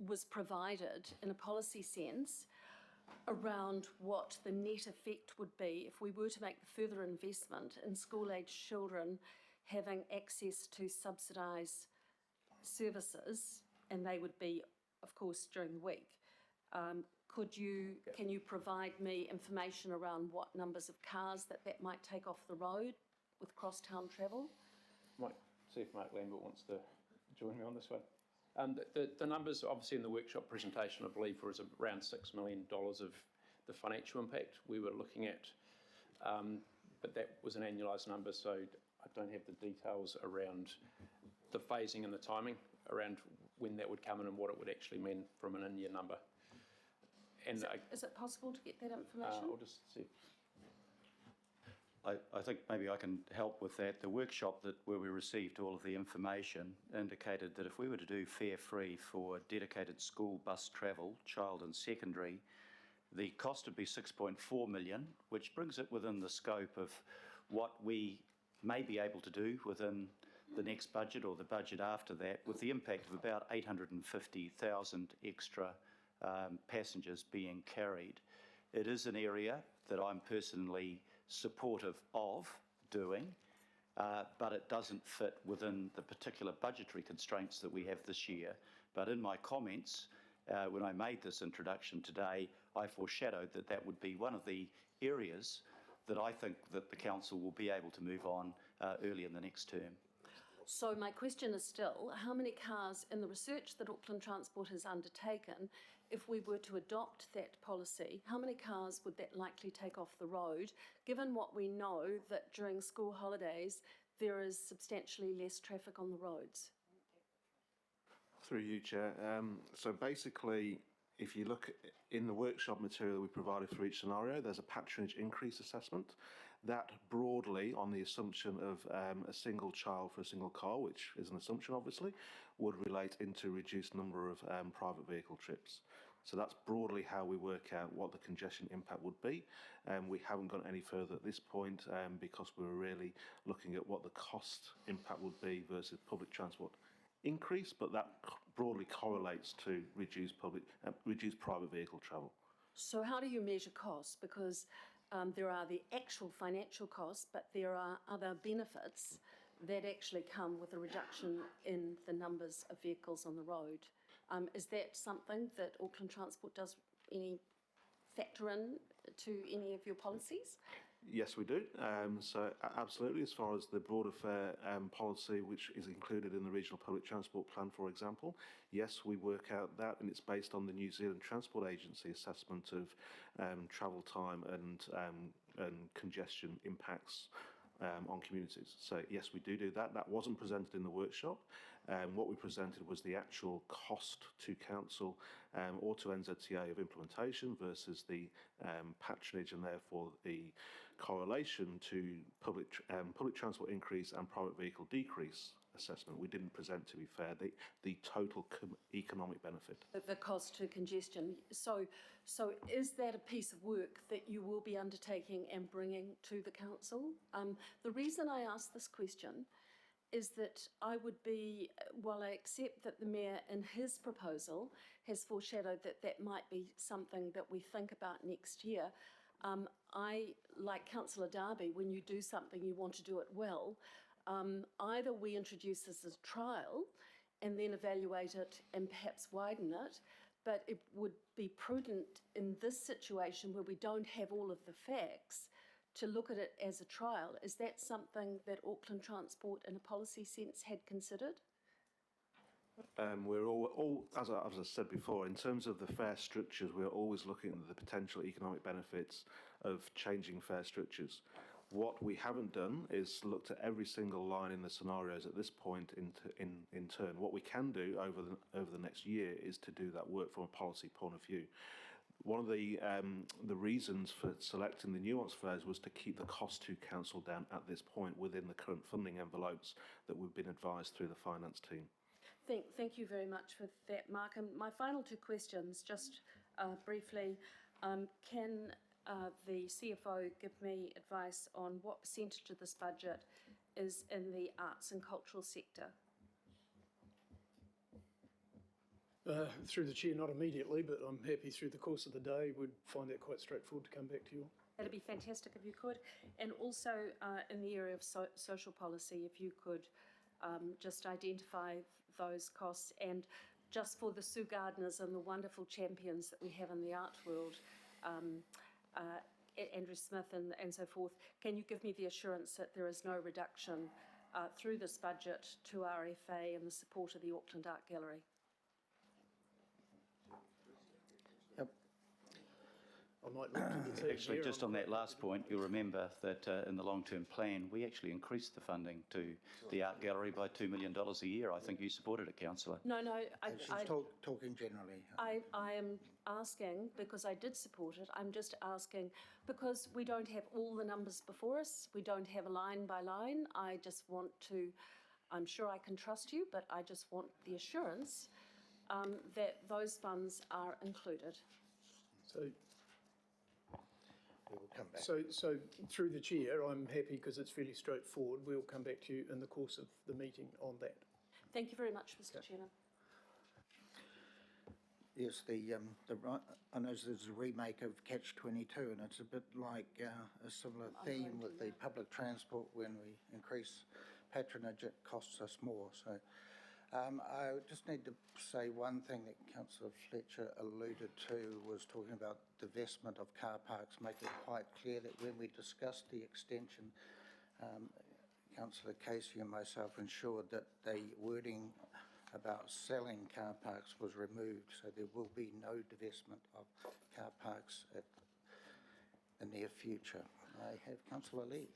M: was provided in a policy sense around what the net effect would be if we were to make the further investment in school-aged children having access to subsidised services, and they would be, of course, during the week? Can you provide me information around what numbers of cars that might take off the road with cross-town travel?
O: Might see if Mark Lambert wants to join me on this one. The numbers, obviously, in the workshop presentation, I believe, was around $6 million of the financial impact we were looking at, but that was an annualised number, so I don't have the details around the phasing and the timing around when that would come in and what it would actually mean from an in-year number. And
M: is it possible to get that information?
O: I'll just see.
B: I think maybe I can help with that. The workshop where we received all of the information indicated that if we were to do fare free for dedicated school bus travel, child and secondary, the cost would be 6.4 million, which brings it within the scope of what we may be able to do within the next budget or the budget after that, with the impact of about 850,000 extra passengers being carried. It is an area that I'm personally supportive of doing, but it doesn't fit within the particular budgetary constraints that we have this year. But in my comments, when I made this introduction today, I foreshadowed that that would be one of the areas that I think that the council will be able to move on early in the next term.
M: So my question is still, how many cars in the research that Auckland Transport has undertaken, if we were to adopt that policy, how many cars would that likely take off the road, given what we know that during school holidays there is substantially less traffic on the roads?
E: Through you, Chair. So basically, if you look in the workshop material we provided for each scenario, there's a patronage increase assessment. That broadly, on the assumption of a single child for a single car, which is an assumption obviously, would relate into reduced number of private vehicle trips. So that's broadly how we work out what the congestion impact would be. We haven't gone any further at this point because we're really looking at what the cost impact would be versus public transport increase, but that broadly correlates to reduced private vehicle travel.
M: So how do you measure costs? Because there are the actual financial costs, but there are other benefits that actually come with a reduction in the numbers of vehicles on the road. Is that something that Auckland Transport does any factor in to any of your policies?
E: Yes, we do. So absolutely, as far as the broader fare policy, which is included in the Regional Public Transport Plan, for example, yes, we work out that, and it's based on the New Zealand Transport Agency assessment of travel time and congestion impacts on communities. So yes, we do that. That wasn't presented in the workshop. What we presented was the actual cost to council or to NZTA of implementation versus the patronage and therefore the correlation to public transport increase and private vehicle decrease assessment. We didn't present, to be fair, the total economic benefit.
M: The cost to congestion. So is that a piece of work that you will be undertaking and bringing to the council? The reason I ask this question is that I would be, while I accept that the Mayor in his proposal has foreshadowed that that might be something that we think about next year, I, like Councillor Darby, when you do something you want to do it well, either we introduce this as trial and then evaluate it and perhaps widen it, but it would be prudent in this situation where we don't have all of the facts to look at it as a trial. Is that something that Auckland Transport in a policy sense had considered?
E: We're all as I said before, in terms of the fare structures, we're always looking at the potential economic benefits of changing fare structures. What we haven't done is looked at every single line in the scenarios at this point in turn. What we can do over the next year is to do that work from a policy point of view. One of the reasons for selecting the nuanced fares was to keep the cost to council down at this point within the current funding envelopes that we've been advised through the finance team.
M: Thank you very much for that, Mark. And my final two questions, just briefly, can the CFO give me advice on what percentage of this budget is in the arts and cultural sector?
N: Through the chair, not immediately, but I'm happy through the course of the day. We'd find that quite straightforward to come back to you all.
M: That'd be fantastic if you could. And also in the area of social policy, if you could just identify those costs. And just for the Sue Gardners and the wonderful champions that we have in the art world, Andrew Smith and so forth, can you give me the assurance that there is no reduction through this budget to RFA and the support of the Auckland Art Gallery?
N: I might look to the team
B: Actually,
N: here.
B: just on that last point, you'll remember that in the long-term plan, we actually increased the funding to the art gallery by $2 million a year. I think you supported it, councillor.
M: No,
A: She's talking generally.
M: I am asking, because I did support it, I'm just asking, because we don't have all the numbers before us, we don't have a line by line, I just want to, I'm sure I can trust you, but I just want the assurance that those funds are included.
N: So,
A: We will come back.
N: so through the chair, I'm happy because it's fairly straightforward. We'll come back to you in the course of the meeting on that.
M: Thank you very much, Mr. Chairman.
A: Yes, I know there's a remake of Catch-22, and it's a bit like a similar theme with the public transport. When we increase patronage, it costs us more. So I just need to say one thing that Councillor Fletcher alluded to was talking about divestment of car parks, making it quite clear that when we discussed the extension, Councillor Casey and myself ensured that the wording about selling car parks was removed, so there will be no divestment of car parks at the near future. I have Councillor Lee.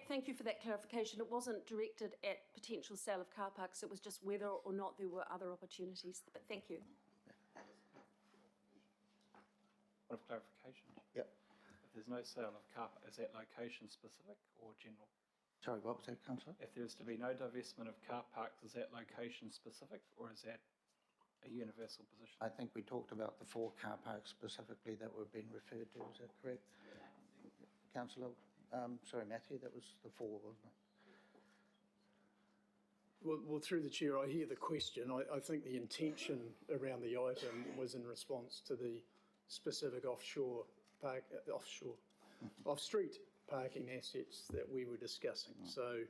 M: Thank you for that clarification. It wasn't directed at potential sale of car parks, it was just whether or not there were other opportunities, but thank you.
P: Point of clarification.
A: Yep.
P: If there's no sale of car, is that location specific or general?
A: Sorry, what was that, Councillor?
P: If there's to be no divestment of car parks, is that location specific or is that a universal position?
A: I think we talked about the 4 car parks specifically that were being referred to, is that correct? Councillor, sorry, Matthew, that was the 4, wasn't it?
N: Well, through the chair, I hear the question. I think the intention around the item was in response to the specific off-street parking assets that we were discussing. So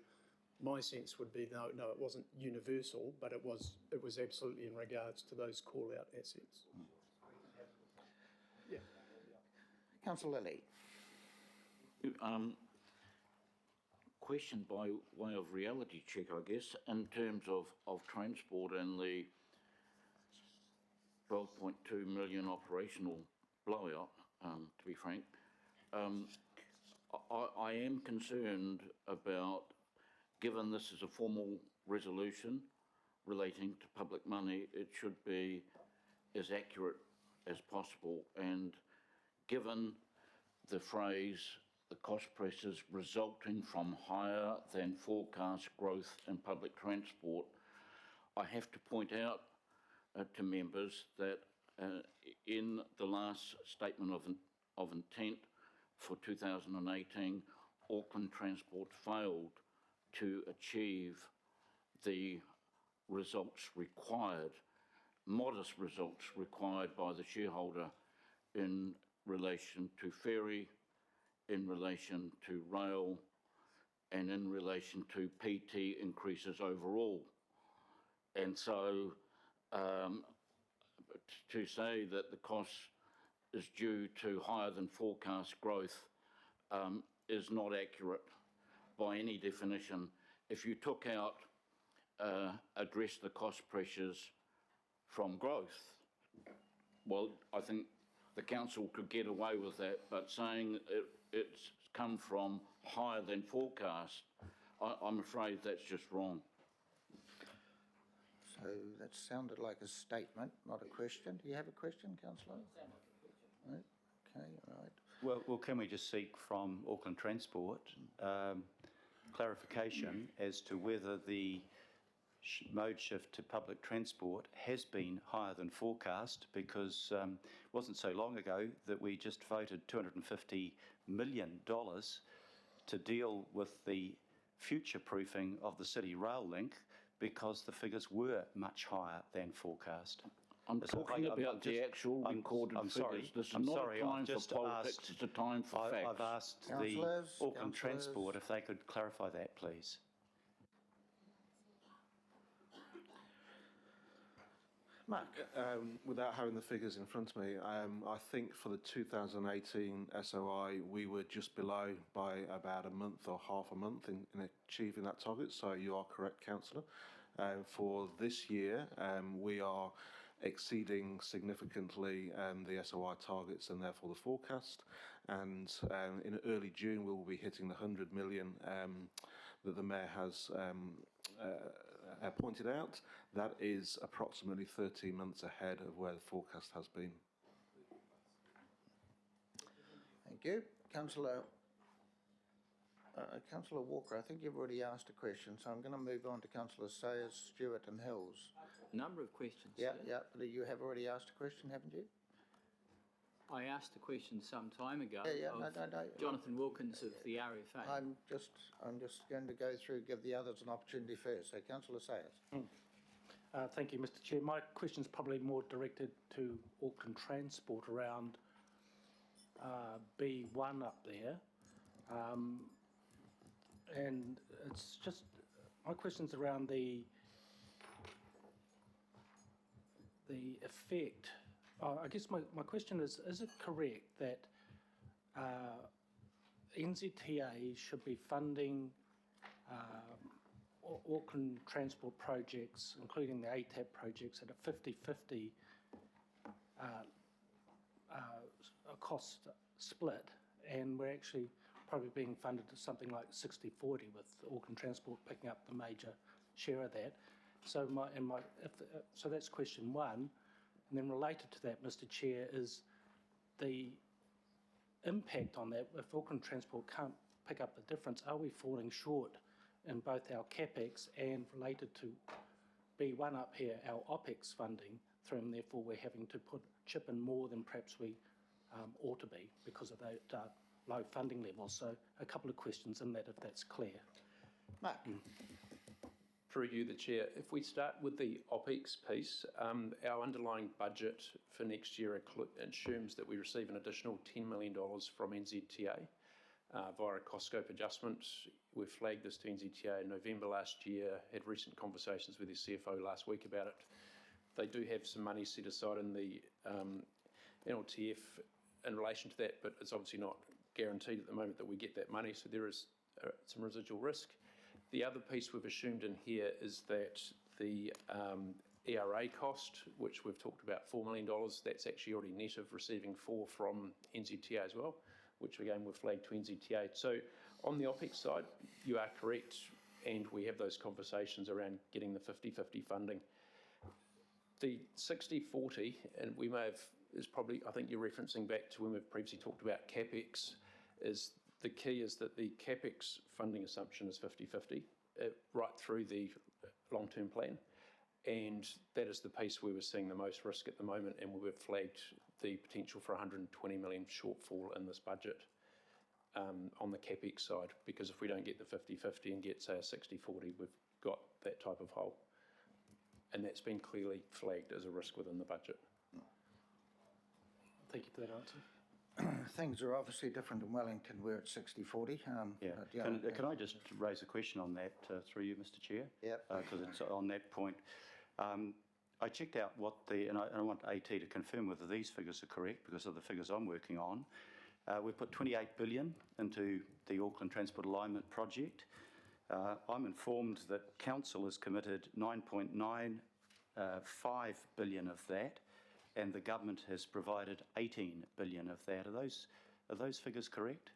N: my sense would be no, it wasn't universal, but it was absolutely in regards to those call-out assets. Yeah.
A: Councillor Lee.
Q: Question by way of reality check, I guess, in terms of transport and the 12.2 million operational blowout, to be frank. I am concerned about, given this is a formal resolution relating to public money, it should be as accurate as possible. And given the phrase, the cost pressures resulting from higher than forecast growth in public transport, I have to point out to members that in the last statement of intent for 2018, Auckland Transport failed to achieve the results required, modest results required by the shareholder in relation to ferry, in relation to rail, and in relation to PT increases overall. And so to say that the cost is due to higher than forecast growth is not accurate by any definition. If you took out address the cost pressures from growth, well, I think the council could get away with that, but saying it's come from higher than forecast, I'm afraid that's just wrong.
A: So that sounded like a statement, not a question. Do you have a question, Councillor? No? Okay, all right.
B: Well, can we just seek from Auckland Transport clarification as to whether the mode shift to public transport has been higher than forecast, because it wasn't so long ago that we just voted $250 million to deal with the future-proofing of the City Rail Link, because the figures were much higher than forecast.
Q: I'm talking about the actual recorded figures. This is not a time for politics, it's a time for facts.
B: I've asked the Auckland Transport if they could clarify that, please.
A: Mark?
E: Without having the figures in front of me, I think for the 2018 SOI, we were just below by about a month or half a month in achieving that target. So you are correct, Councillor. For this year, we are exceeding significantly the SOI targets and therefore the forecast. And in early June, we will be hitting the 100 million that the Mayor has pointed out. That is approximately 13 months ahead of where the forecast has been.
A: Thank you. Councillor Walker, I think you've already asked a question, so I'm going to move on to Councillor Sayers, Stewart and Hills.
F: A number of questions.
A: Yeah,
F: sir.
A: yeah, but you have already asked a question, haven't you?
F: I asked a question some time ago
A: Yeah,
F: of
A: no.
F: Jonathan Wilkins of the RFA.
A: I'm just going to go through, give the others an opportunity first. So Councillor Sayers.
R: Thank you, Mr. Chair. My question's probably more directed to Auckland Transport around B1 up there. And it's just, my question's around the effect. I guess my question is it correct that NZTA should be funding Auckland Transport projects, including the ATAP projects, at a 50-50 cost split, and we're actually probably being funded to something like 60-40, with Auckland Transport picking up the major share of that. So so that's question one. And then related to that, Mr. Chair, is the impact on that. If Auckland Transport can't pick up the difference, are we falling short in both our CapEx and, related to B1 up here, our OPEX funding through, and therefore we're having to chip in more than perhaps we ought to be because of that low funding levels? So a couple of questions in that, if that's clear.
A: Mark.
O: Through you, the Chair. If we start with the OPEX piece, our underlying budget for next year assumes that we receive an additional $10 million from NZTA via a cost scope adjustment. We flagged this to NZTA in November last year, had recent conversations with the CFO last week about it. They do have some money set aside in the NLTF in relation to that, but it's obviously not guaranteed at the moment that we get that money, so there is some residual risk. The other piece we've assumed in here is that the ERA cost, which we've talked about $4 million, that's actually already net of receiving $4 million from NZTA as well, which again we've flagged to NZTA. So on the OPEX side, you are correct, and we have those conversations around getting the 50-50 funding. The 60-40, and we may have, is probably, I think you're referencing back to when we've previously talked about CapEx, is the key is that the CapEx funding assumption is 50-50 right through the long-term plan. And that is the piece where we're seeing the most risk at the moment, and we've flagged the potential for 120 million shortfall in this budget on the CapEx side, because if we don't get the 50-50 and get, say, a 60-40, we've got that type of hole. And that's been clearly flagged as a risk within the budget.
R: Thank you for that answer.
A: Things are obviously different in Wellington. We're at 60-40.
B: Can I just raise a question on that through you, Mr. Chair?
A: Yeah.
B: Because it's on that point. I checked out what and I want AT to confirm whether these figures are correct, because of the figures I'm working on. We put 28 billion into the Auckland Transport Alignment Project. I'm informed that Council has committed 9.95 billion of that, and the government has provided 18 billion of that. Are those figures correct?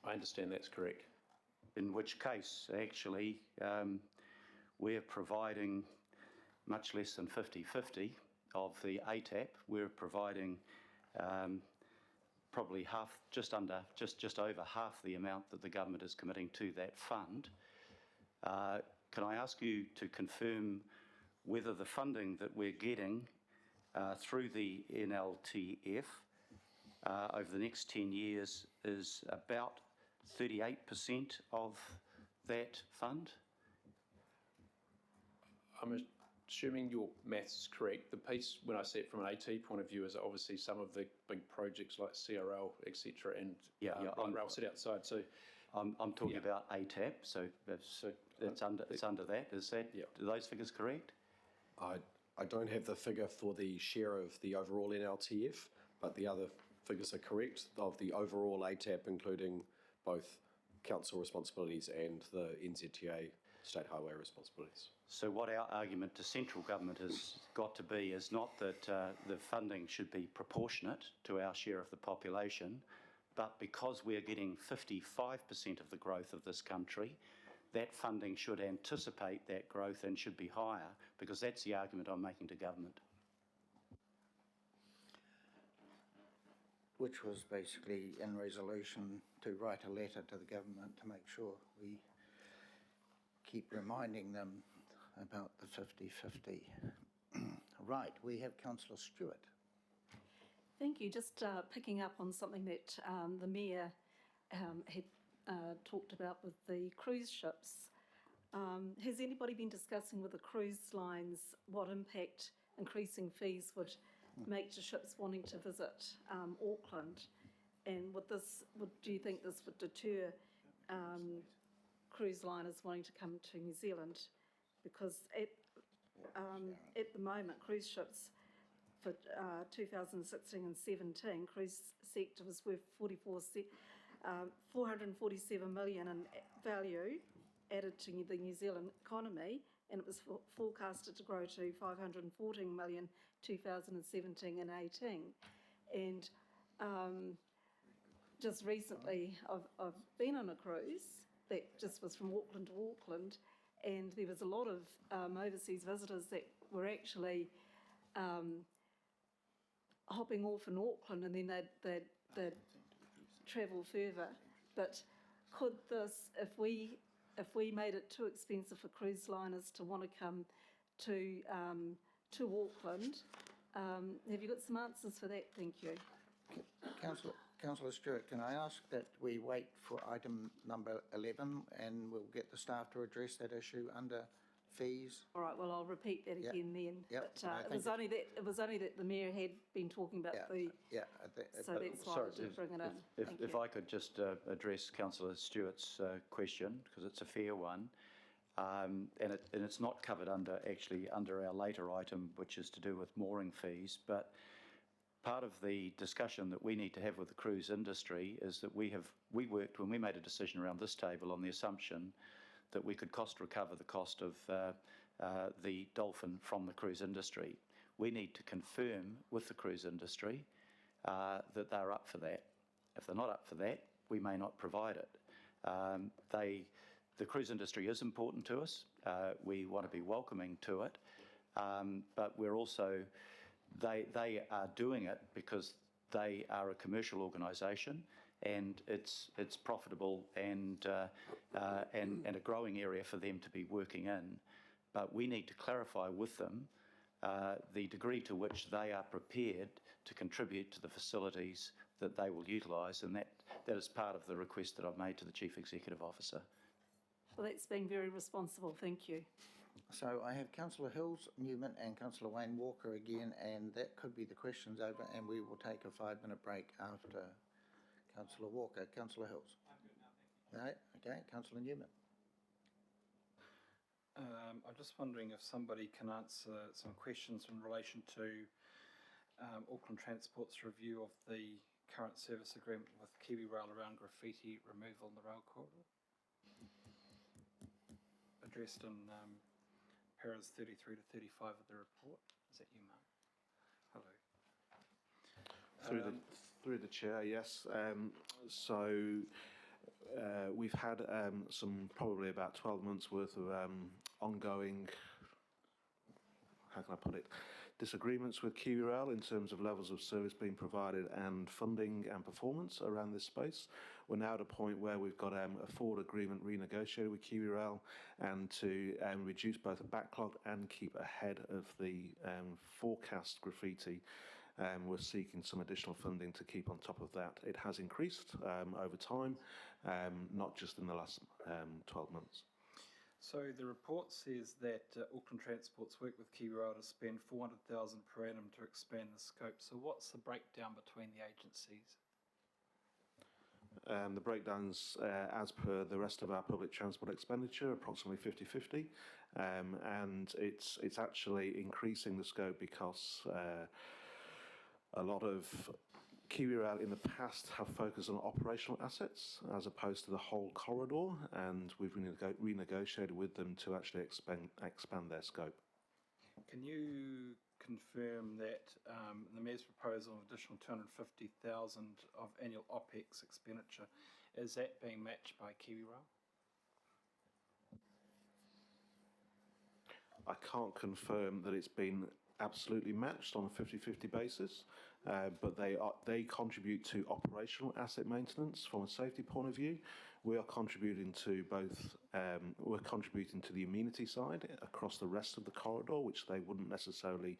O: I understand that's correct.
B: In which case, actually, we're providing much less than 50-50 of the ATAP. We're providing probably half, just over half the amount that the government is committing to that fund. Can I ask you to confirm whether the funding that we're getting through the NLTF over the next 10 years is about 38% of that fund?
O: I'm assuming your maths is correct. The piece, when I see it from an AT point of view, is obviously some of the big projects like CRL, etc., and light rail sit outside. So
B: I'm talking about ATAP, so it's under that. Is that, are those figures correct?
S: I don't have the figure for the share of the overall NLTF, but the other figures are correct of the overall ATAP, including both council responsibilities and the NZTA state highway responsibilities.
B: So what our argument to central government has got to be is not that the funding should be proportionate to our share of the population, but because we're getting 55% of the growth of this country, that funding should anticipate that growth and should be higher, because that's the argument I'm making to government.
A: Which was basically in resolution to write a letter to the government to make sure we keep reminding them about the 50-50. Right, we have Councillor Stewart.
T: Thank you. Just picking up on something that the Mayor had talked about with the cruise ships. Has anybody been discussing with the cruise lines what impact increasing fees would make to ships wanting to visit Auckland? And do you think this would deter cruise liners wanting to come to New Zealand? Because at the moment, cruise ships for 2016 and 17, cruise sector was worth 447 million in value added to the New Zealand economy, and it was forecasted to grow to 514 million 2017 and 18. And just recently, I've been on a cruise that just was from Auckland to Auckland, and there was a lot of overseas visitors that were actually hopping off in Auckland, and then they'd travel further. But could this, if we made it too expensive for cruise liners to want to come to Auckland, have you got some answers for that? Thank you.
A: Councillor Stewart, can I ask that we wait for item number 11 and we'll get the staff to address that issue under fees?
T: All right, well, I'll repeat that again then.
A: Yep.
T: But it was only that the Mayor had been talking about the...
A: Yeah.
T: So that's why I did bring it in.
B: If I could just address Councillor Stewart's question, because it's a fair one, and it's not covered under our later item, which is to do with mooring fees, but part of the discussion that we need to have with the cruise industry is that we worked, when we made a decision around this table, on the assumption that we could cost recover the cost of the dolphin from the cruise industry. We need to confirm with the cruise industry that they're up for that. If they're not up for that, we may not provide it. The cruise industry is important to us. We want to be welcoming to it, but we're also, they are doing it because they are a commercial organisation, and it's profitable and a growing area for them to be working in. But we need to clarify with them the degree to which they are prepared to contribute to the facilities that they will utilise, and that is part of the request that I've made to the Chief Executive Officer.
T: Well, that's been very responsible. Thank you.
A: So I have Councillor Hills, Newman and Councillor Wayne Walker again, and that could be the questions over, and we will take a 5-minute break after Councillor Walker. Councillor Hills. I'm good now, thank you. Right, okay. Councillor Newman.
P: I'm just wondering if somebody can answer some questions in relation to Auckland Transport's review of the current service agreement with KiwiRail around graffiti removal in the rail corridor. Addressed in paras 33 to 35 of the report. Is that you, Mark? Hello.
E: Through the chair, yes. We've had some probably about 12 months worth of ongoing, how can I put it, disagreements with KiwiRail in terms of levels of service being provided and funding and performance around this space. We're now at a point where we've got a forward agreement renegotiated with KiwiRail, and to reduce both the backlog and keep ahead of the forecast graffiti. We're seeking some additional funding to keep on top of that. It has increased over time, not just in the last 12 months.
P: So the report says that Auckland Transport's worked with KiwiRail to spend $400,000 per annum to expand the scope. So what's the breakdown between the agencies?
E: The breakdowns, as per the rest of our public transport expenditure, approximately 50-50, and it's actually increasing the scope because a lot of KiwiRail in the past have focused on operational assets as opposed to the whole corridor, and we've renegotiated with them to actually expand their scope.
P: Can you confirm that the Mayor's proposal of additional 250,000 of annual OPEX expenditure, is that being matched by KiwiRail?
E: I can't confirm that it's been absolutely matched on a 50-50 basis, but they contribute to operational asset maintenance from a safety point of view. We are contributing to both, we're contributing to the amenity side across the rest of the corridor, which they wouldn't necessarily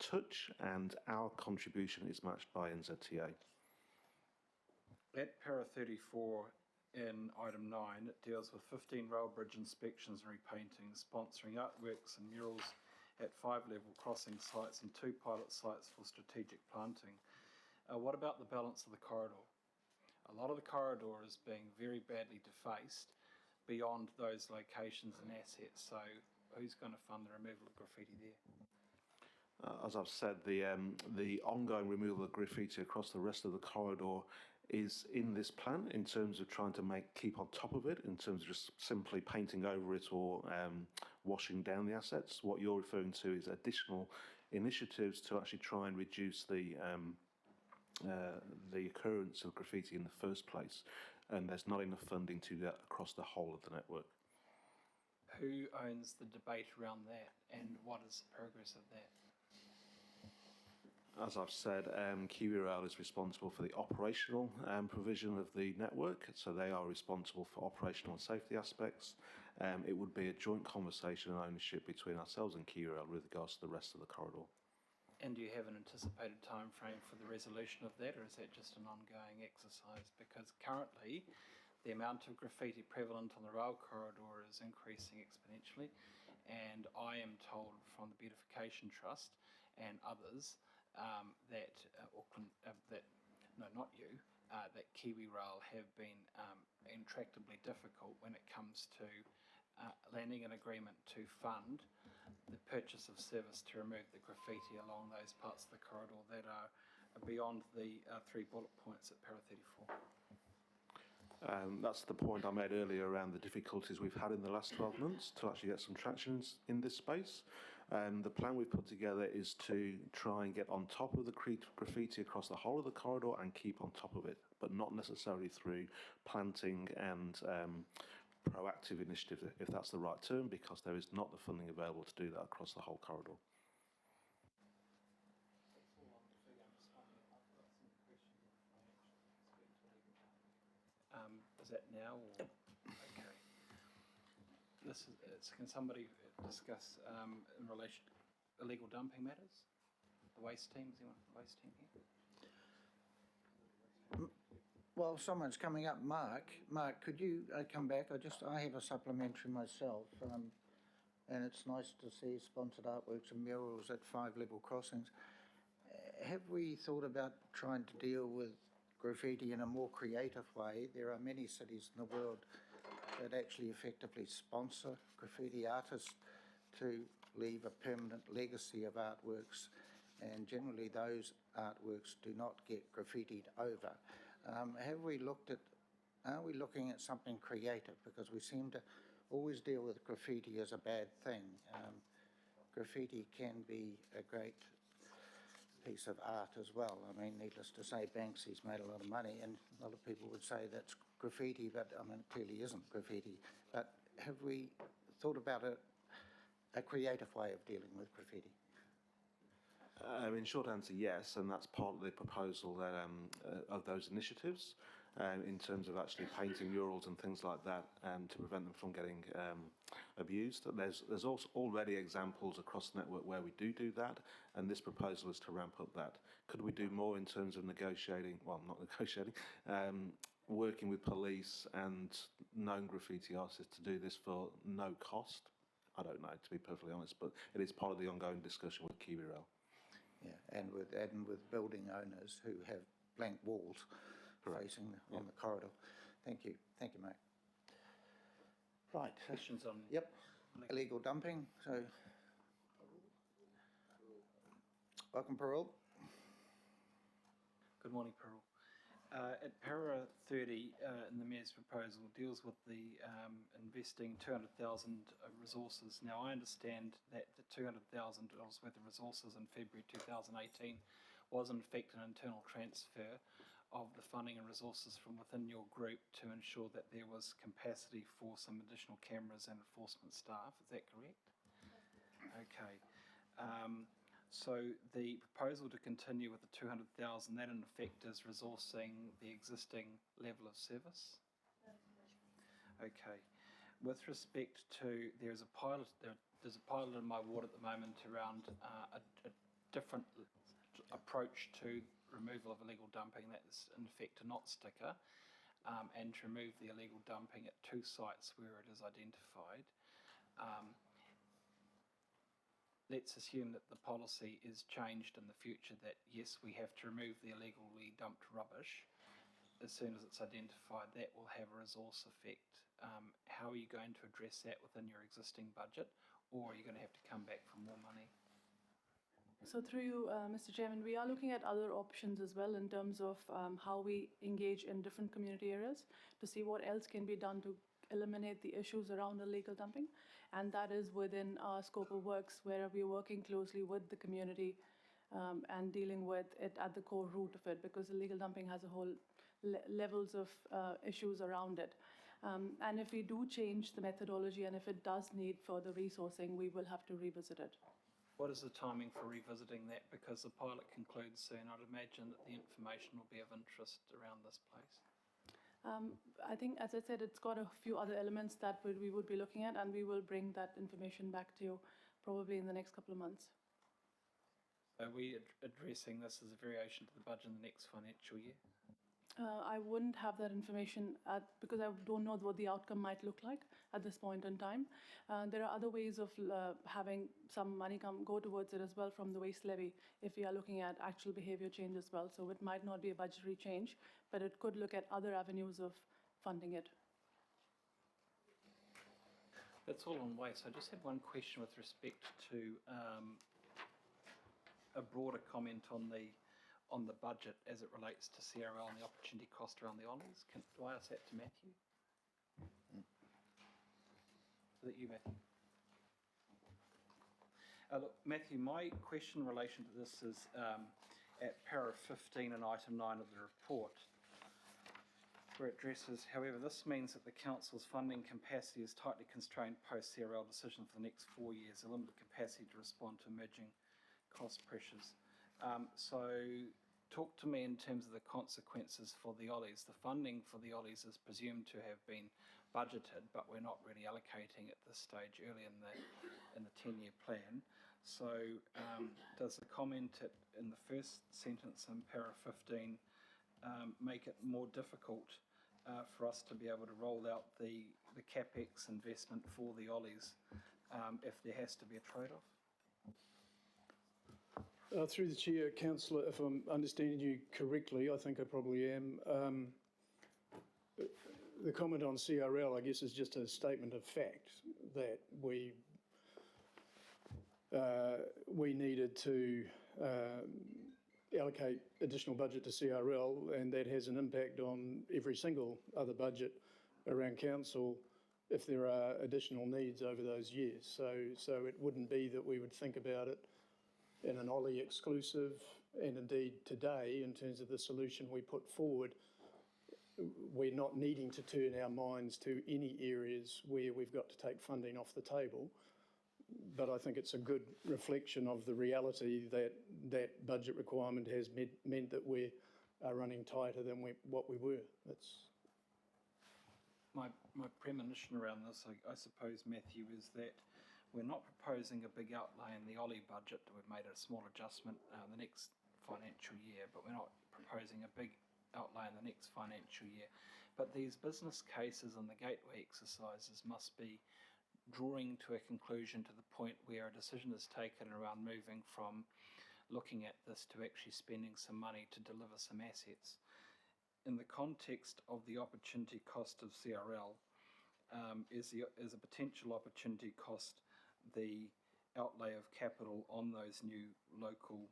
E: touch, and our contribution is matched by NZTA.
P: At para 34 in item 9, it deals with 15 rail bridge inspections and repainting, sponsoring artworks and murals at 5 level crossing sites and 2 pilot sites for strategic planting. What about the balance of the corridor? A lot of the corridor is being very badly defaced beyond those locations and assets, so who's going to fund the removal of graffiti there?
E: As I've said, the ongoing removal of graffiti across the rest of the corridor is in this plan in terms of trying to keep on top of it, in terms of just simply painting over it or washing down the assets. What you're referring to is additional initiatives to actually try and reduce the occurrence of graffiti in the first place, and there's not enough funding to do that across the whole of the network.
P: Who owns the debate around that, and what is the progress of that?
E: As I've said, KiwiRail is responsible for the operational provision of the network, so they are responsible for operational and safety aspects. It would be a joint conversation and ownership between ourselves and KiwiRail with regards to the rest of the corridor.
P: And do you have an anticipated time frame for the resolution of that, or is that just an ongoing exercise? Because currently, the amount of graffiti prevalent on the rail corridor is increasing exponentially, and I am told from the Beautification Trust and others that that KiwiRail have been intractably difficult when it comes to landing an agreement to fund the purchase of service to remove the graffiti along those parts of the corridor that are beyond the 3 bullet points at para 34.
E: That's the point I made earlier around the difficulties we've had in the last 12 months to actually get some traction in this space. The plan we've put together is to try and get on top of the graffiti across the whole of the corridor and keep on top of it, but not necessarily through planting and proactive initiative, if that's the right term, because there is not the funding available to do that across the whole corridor.
P: Is that now? Or? Okay. Can somebody discuss in relation to illegal dumping matters? The waste team, is anyone from the waste team here?
A: Well, someone's coming up. Mark, could you come back? I have a supplementary myself, and it's nice to see sponsored artworks and murals at 5 level crossings. Have we thought about trying to deal with graffiti in a more creative way? There are many cities in the world that actually effectively sponsor graffiti artists to leave a permanent legacy of artworks, and generally those artworks do not get graffitied over. Are we looking at something creative? Because we seem to always deal with graffiti as a bad thing. Graffiti can be a great piece of art as well. I mean, needless to say, Banksy's made a lot of money, and a lot of people would say that's graffiti, but I mean, it clearly isn't graffiti. But have we thought about a creative way of dealing with graffiti?
E: In short answer, yes, and that's part of the proposal that, of those initiatives, in terms of actually painting murals and things like that, to prevent them from getting abused. There's also already examples across the network where we do that, and this proposal is to ramp up that. Could we do more in terms of negotiating? Well, not negotiating. Working with police and known graffiti artists to do this for no cost? I don't know, to be perfectly honest, but it is part of the ongoing discussion with KiwiRail.
A: Yeah, and with building owners who have blank walls facing on the corridor. Thank you, Mike. Right.
P: Questions on?
A: Yep. Illegal dumping. So, welcome, Parul.
P: Good morning, Pearl. At para 30 in the Mayor's proposal deals with the investing 200,000 resources. Now, I understand that the $200,000 worth of resources in February 2018 was in fact an internal transfer of the funding and resources from within your group to ensure that there was capacity for some additional cameras and enforcement staff. Is that correct? Okay. So the proposal to continue with the 200,000, that in effect is resourcing the existing level of service? Okay. With respect to, there's a pilot in my ward at the moment around a different approach to removal of illegal dumping. That is in effect a not sticker, and to remove the illegal dumping at 2 sites where it is identified. Let's assume that the policy is changed in the future, that yes, we have to remove the illegally dumped rubbish as soon as it's identified. That will have a resource effect. How are you going to address that within your existing budget, or are you going to have to come back for more money?
D: So through you, Mr. Chairman, we are looking at other options as well in terms of how we engage in different community areas to see what else can be done to eliminate the issues around illegal dumping. And that is within our scope of works, where we're working closely with the community and dealing with it at the core root of it, because illegal dumping has a whole levels of issues around it. And if we do change the methodology and if it does need further resourcing, we will have to revisit it.
P: What is the timing for revisiting that? Because the pilot concludes soon. I'd imagine that the information will be of interest around this place.
D: I think, as I said, it's got a few other elements that we would be looking at, and we will bring that information back to you probably in the next couple of months.
P: Are we addressing this as a variation to the budget in the next financial year?
D: I wouldn't have that information because I don't know what the outcome might look like at this point in time. There are other ways of having some money go towards it as well from the waste levy if we are looking at actual behaviour change as well. So it might not be a budgetary change, but it could look at other avenues of funding it.
P: That's all on waste. I just had one question with respect to a broader comment on the budget as it relates to CRL and the opportunity cost around the Ollies. Do I ask that to Matthew? Is that you, Matthew? Look, Matthew, my question in relation to this is at para 15 and item 9 of the report, where it addresses, however, this means that the council's funding capacity is tightly constrained post-CRL decision for the next 4 years, a limited capacity to respond to emerging cost pressures. So talk to me in terms of the consequences for the Ollies. The funding for the Ollies is presumed to have been budgeted, but we're not really allocating at this stage early in the 10-year plan. So does the comment in the first sentence in para 15 make it more difficult for us to be able to roll out the CapEx investment for the Ollies if there has to be a trade-off?
N: Through the chair, councillor, if I'm understanding you correctly, I think I probably am. The comment on CRL, I guess, is just a statement of fact that we needed to allocate additional budget to CRL, and that has an impact on every single other budget around council if there are additional needs over those years. So it wouldn't be that we would think about it in an Ollie exclusive, and indeed today, in terms of the solution we put forward, we're not needing to turn our minds to any areas where we've got to take funding off the table. But I think it's a good reflection of the reality that that budget requirement has meant that we are running tighter than what we were. That's
P: my premonition around this, I suppose, Matthew, is that we're not proposing a big outlay in the Ollie budget. We've made a small adjustment the next financial year, but we're not proposing a big outlay in the next financial year. But these business cases and the gateway exercises must be drawing to a conclusion to the point where a decision is taken around moving from looking at this to actually spending some money to deliver some assets. In the context of the opportunity cost of CRL, is a potential opportunity cost the outlay of capital on those new local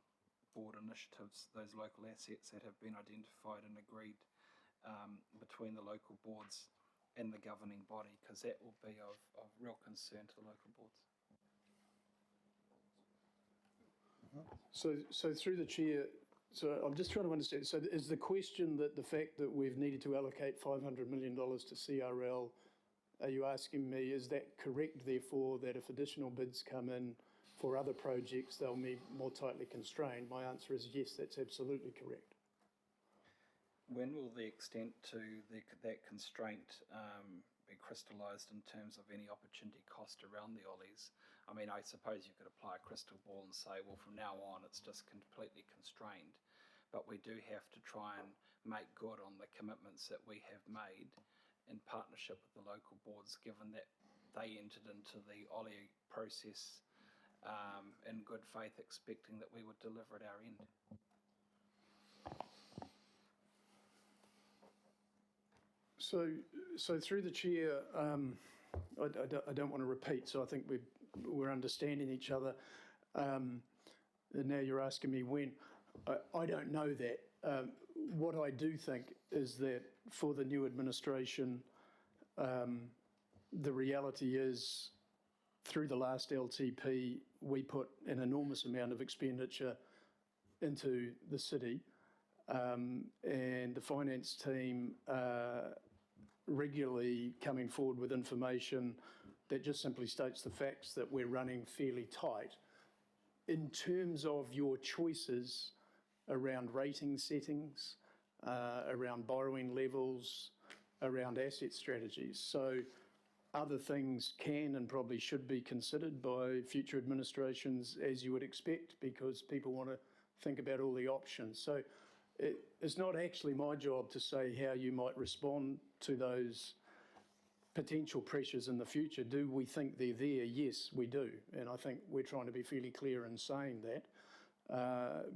P: board initiatives, those local assets that have been identified and agreed between the local boards and the governing body, because that will be of real concern to the local boards.
N: So through the chair, so I'm just trying to understand. So is the question that the fact that we've needed to allocate $500 million to CRL, are you asking me, is that correct, therefore, that if additional bids come in for other projects, they'll be more tightly constrained? My answer is yes, that's absolutely correct.
P: When will the extent to that constraint be crystallised in terms of any opportunity cost around the ollies? I mean, I suppose you could apply a crystal ball and say, well, from now on, it's just completely constrained. But we do have to try and make good on the commitments that we have made in partnership with the local boards, given that they entered into the ollie process in good faith, expecting that we would deliver at our end.
N: So through the chair, I don't want to repeat, so I think we're understanding each other. And now you're asking me when. I don't know that. What I do think is that for the new administration, the reality is through the last LTP, we put an enormous amount of expenditure into the city, and the finance team regularly coming forward with information that just simply states the facts that we're running fairly tight. In terms of your choices around rating settings, around borrowing levels, around asset strategies. So other things can and probably should be considered by future administrations, as you would expect, because people want to think about all the options. So it's not actually my job to say how you might respond to those potential pressures in the future. Do we think they're there? Yes, we do. And I think we're trying to be fairly clear in saying that.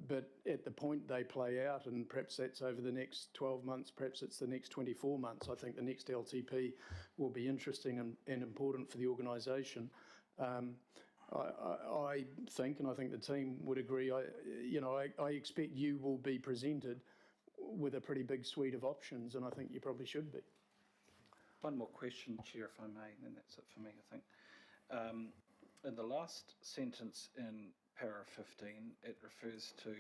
N: But at the point they play out, and perhaps that's over the next 12 months, perhaps it's the next 24 months, I think the next LTP will be interesting and important for the organisation. I think, and I think the team would agree, I expect you will be presented with a pretty big suite of options, and I think you probably should be.
P: One more question, Chair, if I may, and then that's it for me, I think. In the last sentence in para 15, it refers to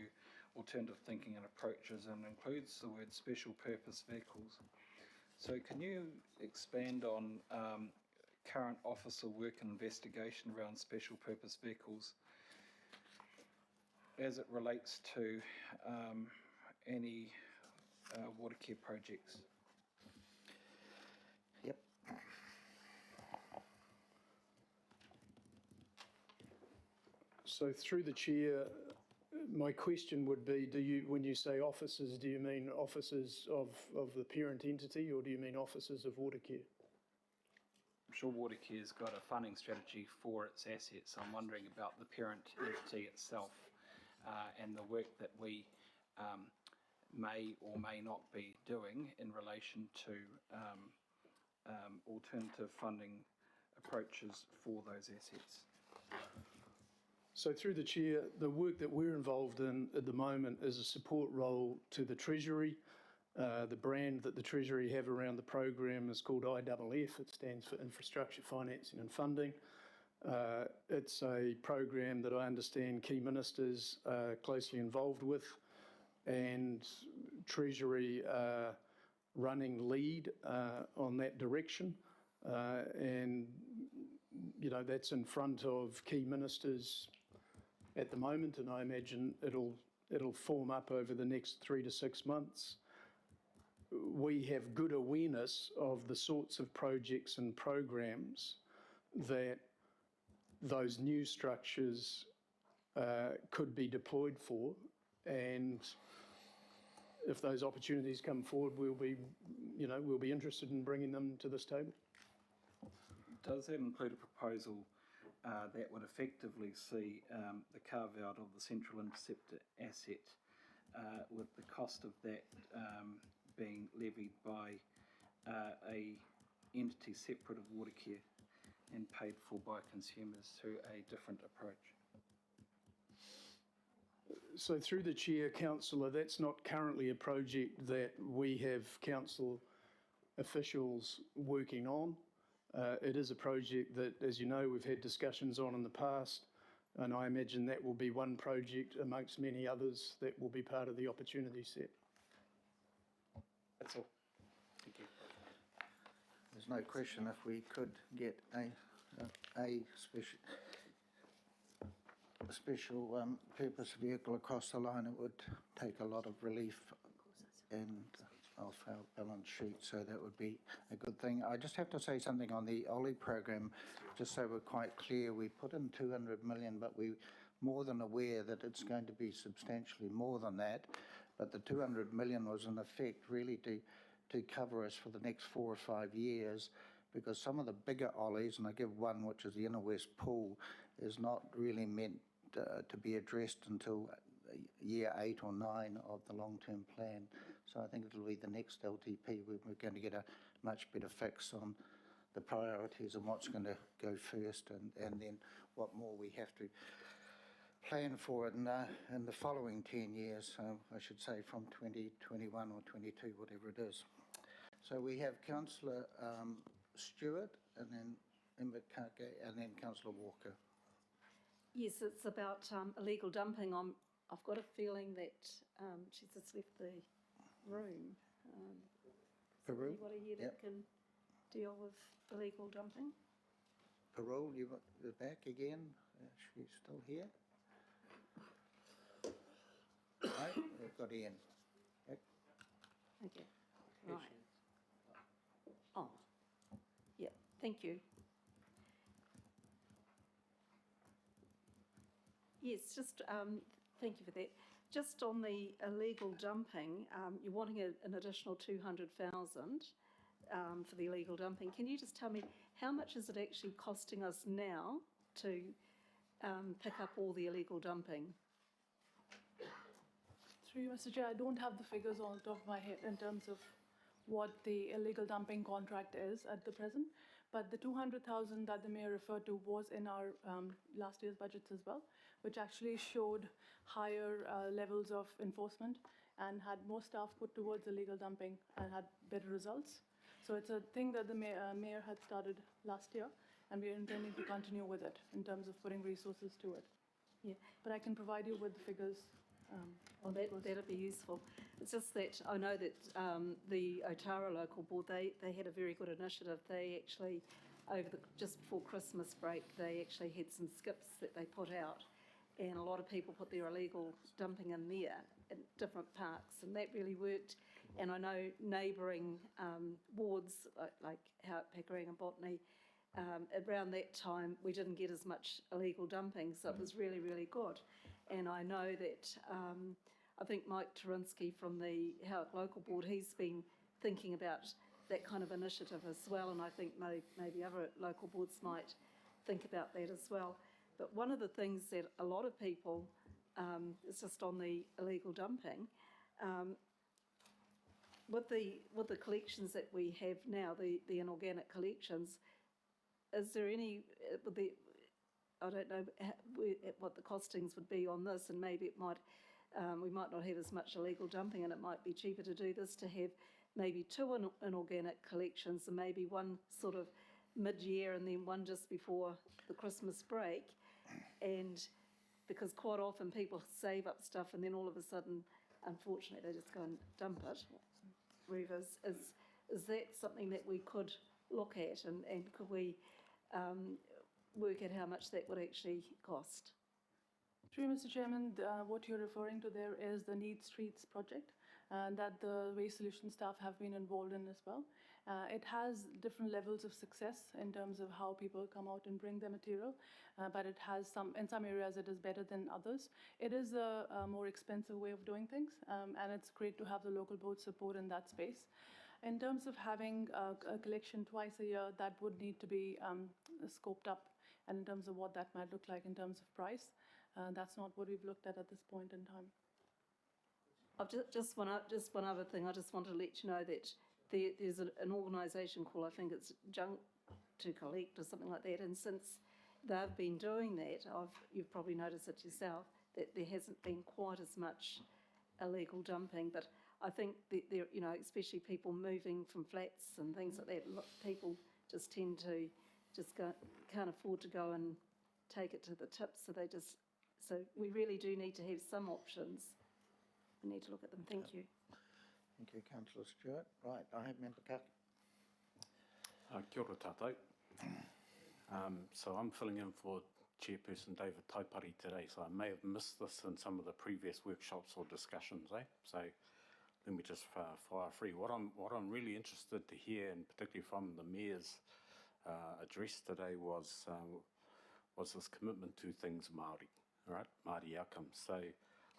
P: alternative thinking and approaches and includes the word special purpose vehicles. So can you expand on current officer work and investigation around special purpose vehicles as it relates to any water care projects?
A: Yep.
N: So through the chair, my question would be, when you say officers, do you mean officers of the parent entity, or do you mean officers of Watercare?
P: I'm sure Watercare's got a funding strategy for its assets. I'm wondering about the parent entity itself and the work that we may or may not be doing in relation to alternative funding approaches for those assets.
N: So through the chair, the work that we're involved in at the moment is a support role to the Treasury. The brand that the Treasury have around the program is called IFF. It stands for Infrastructure Financing and Funding. It's a program that I understand key ministers are closely involved with, and Treasury running lead on that direction. And, that's in front of key ministers at the moment, and I imagine it'll form up over the next 3 to 6 months. We have good awareness of the sorts of projects and programs that those new structures could be deployed for, and if those opportunities come forward, we'll be interested in bringing them to this table.
P: Does that include a proposal that would effectively see the carve-out of the central interceptor asset with the cost of that being levied by a entity separate of Watercare and paid for by consumers through a different approach?
N: So through the chair, councillor, that's not currently a project that we have council officials working on. It is a project that, as you know, we've had discussions on in the past, and I imagine that will be one project amongst many others that will be part of the opportunity set.
O: That's all. Thank you.
A: There's no question if we could get a special purpose vehicle across the line, it would take a lot of relief and off our balance sheet, so that would be a good thing. I just have to say something on the OLI program, just so we're quite clear. We put in 200 million, but we're more than aware that it's going to be substantially more than that. But the 200 million was in effect really to cover us for the next 4 or 5 years, because some of the bigger OLIs, and I give one, which is the Inner West Pool, is not really meant to be addressed until year 8 or 9 of the long-term plan. So I think it'll be the next LTP. We're going to get a much better fix on the priorities and what's going to go first, and then what more we have to plan for in the following 10 years, I should say from 2021 or 22, whatever it is. So we have Councillor Stewart, and then Mbakake, and then Councillor Walker.
T: Yes, it's about illegal dumping. I've got a feeling that she's just left the room.
A: Peru?
T: Anybody here that can deal with illegal dumping?
A: Parole, you're back again. She's still here. Right, we've got Ian. Back.
T: Okay, right. Oh, yeah, thank you. Yes, just thank you for that. Just on the illegal dumping, you're wanting an additional 200,000 for the illegal dumping. Can you just tell me how much is it actually costing us now to pick up all the illegal dumping?
D: Through you, Mr. Chair, I don't have the figures on the top of my head in terms of what the illegal dumping contract is at the present, but the 200,000 that the Mayor referred to was in our last year's budgets as well, which actually showed higher levels of enforcement and had more staff put towards illegal dumping and had better results. So it's a thing that the Mayor had started last year, and we're intending to continue with it in terms of putting resources to it.
T: Yeah.
D: But I can provide you with the figures.
T: That'd be useful. It's just that I know that the Otara Local Board, they had a very good initiative. They actually, just before Christmas break, they actually had some skips that they put out, and a lot of people put their illegal dumping in there at different parks, and that really worked. And I know neighbouring wards like Howick, Pickering and Botany, around that time we didn't get as much illegal dumping, so it was really, really good. And I know that I think Mike Turinsky from the Howick Local Board, he's been thinking about that kind of initiative as well, and I think maybe other local boards might think about that as well. But one of the things that a lot of people, is just on the illegal dumping, with the collections that we have now, the inorganic collections, is there any, I don't know what the costings would be on this, and maybe it might, we might not have as much illegal dumping, and it might be cheaper to do this, to have maybe 2 inorganic collections, and maybe one sort of mid-year and then one just before the Christmas break. And because quite often people save up stuff and then all of a sudden, unfortunately, they just go and dump it. Whereas, is that something that we could look at, and could we work out how much that would actually cost?
D: Through you, Mr. Chairman, what you're referring to there is the Need Streets project that the Waste Solutions staff have been involved in as well. It has different levels of success in terms of how people come out and bring their material, but it has in some areas it is better than others. It is a more expensive way of doing things, and it's great to have the local board support in that space. In terms of having a collection twice a year, that would need to be scoped up, and in terms of what that might look like in terms of price, that's not what we've looked at this point in time.
T: I've just one other thing. I just want to let you know that there's an organisation called, I think it's Junk to Collect or something like that, and since they've been doing that, you've probably noticed it yourself, that there hasn't been quite as much illegal dumping, but I think that there, you know, especially people moving from flats and things like that, people just tend to just can't afford to go and take it to the tip, so we really do need to have some options. We need to look at them. Thank you.
A: Thank you, Councillor Stewart. Right, I have Member Cook.
U: Kia ora tātou. So I'm filling in for Chairperson David Taipari today, so I may have missed this in some of the previous workshops or discussions, So let me just fire free. What I'm really interested to hear, and particularly from the Mayor's address today, was this commitment to things Māori, all right, Māori outcomes. So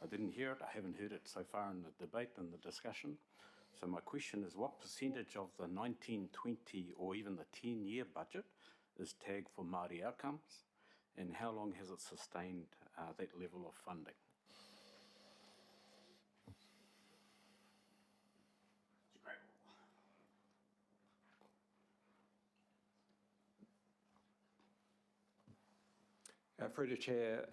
U: I didn't hear it, I haven't heard it so far in the debate and the discussion. So my question is, what percentage of the 1920 or even the 10-year budget is tagged for Māori outcomes, and how long has it sustained that level of funding?
V: Through the Chair,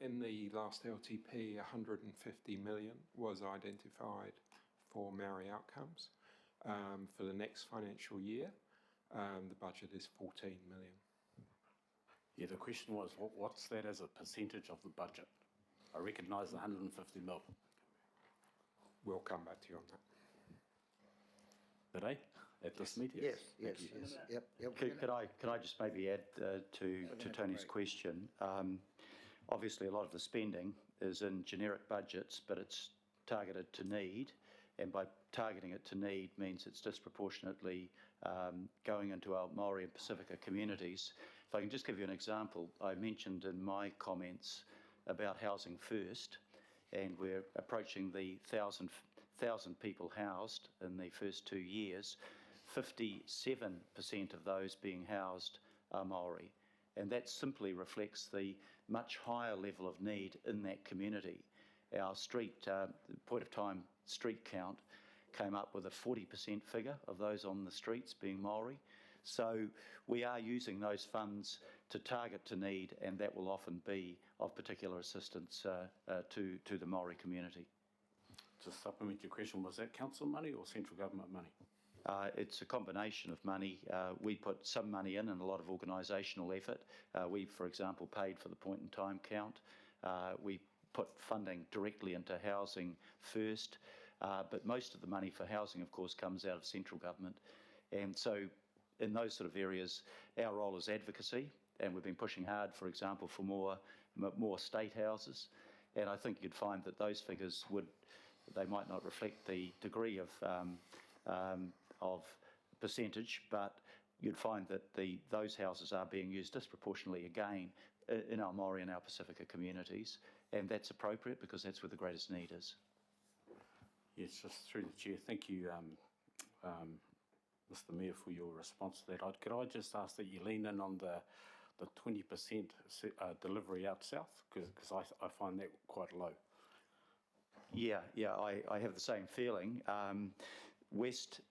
V: in the last LTP, 150 million was identified for Maori outcomes. For the next financial year, the budget is 14 million.
U: Yeah, the question was, what's that as a percentage of the budget? I recognise the 150 mil.
V: We'll come back to you on that.
U: Today, at this meeting?
A: Yes. Yep.
B: Could I just maybe add to Tony's question? Obviously, a lot of the spending is in generic budgets, but it's targeted to need, and by targeting it to need means it's disproportionately going into our Māori and Pacifica communities. If I can just give you an example, I mentioned in my comments about Housing First, and we're approaching the 1,000 people housed in the first 2 years. 57% of those being housed are Māori, and that simply reflects the much higher level of need in that community. Our street, point of time street count, came up with a 40% figure of those on the streets being Māori. So we are using those funds to target to need, and that will often be of particular assistance to the Māori community.
U: To supplement your question, was that council money or central government money?
B: It's a combination of money. We put some money in and a lot of organisational effort. We, for example, paid for the point in time count. We put funding directly into Housing First, but most of the money for housing, of course, comes out of central government. And so in those sort of areas, our role is advocacy, and we've been pushing hard, for example, for more state houses. And I think you'd find that those figures they might not reflect the degree of percentage, but you'd find that those houses are being used disproportionately again in our Māori and our Pacifica communities, and that's appropriate because that's where the greatest need is.
U: Yes, just through the Chair. Thank you, Mr Mayor, for your response to that. Could I just ask that you lean in on the 20% delivery out south, because I find that quite low.
B: Yeah, I have the same feeling. West,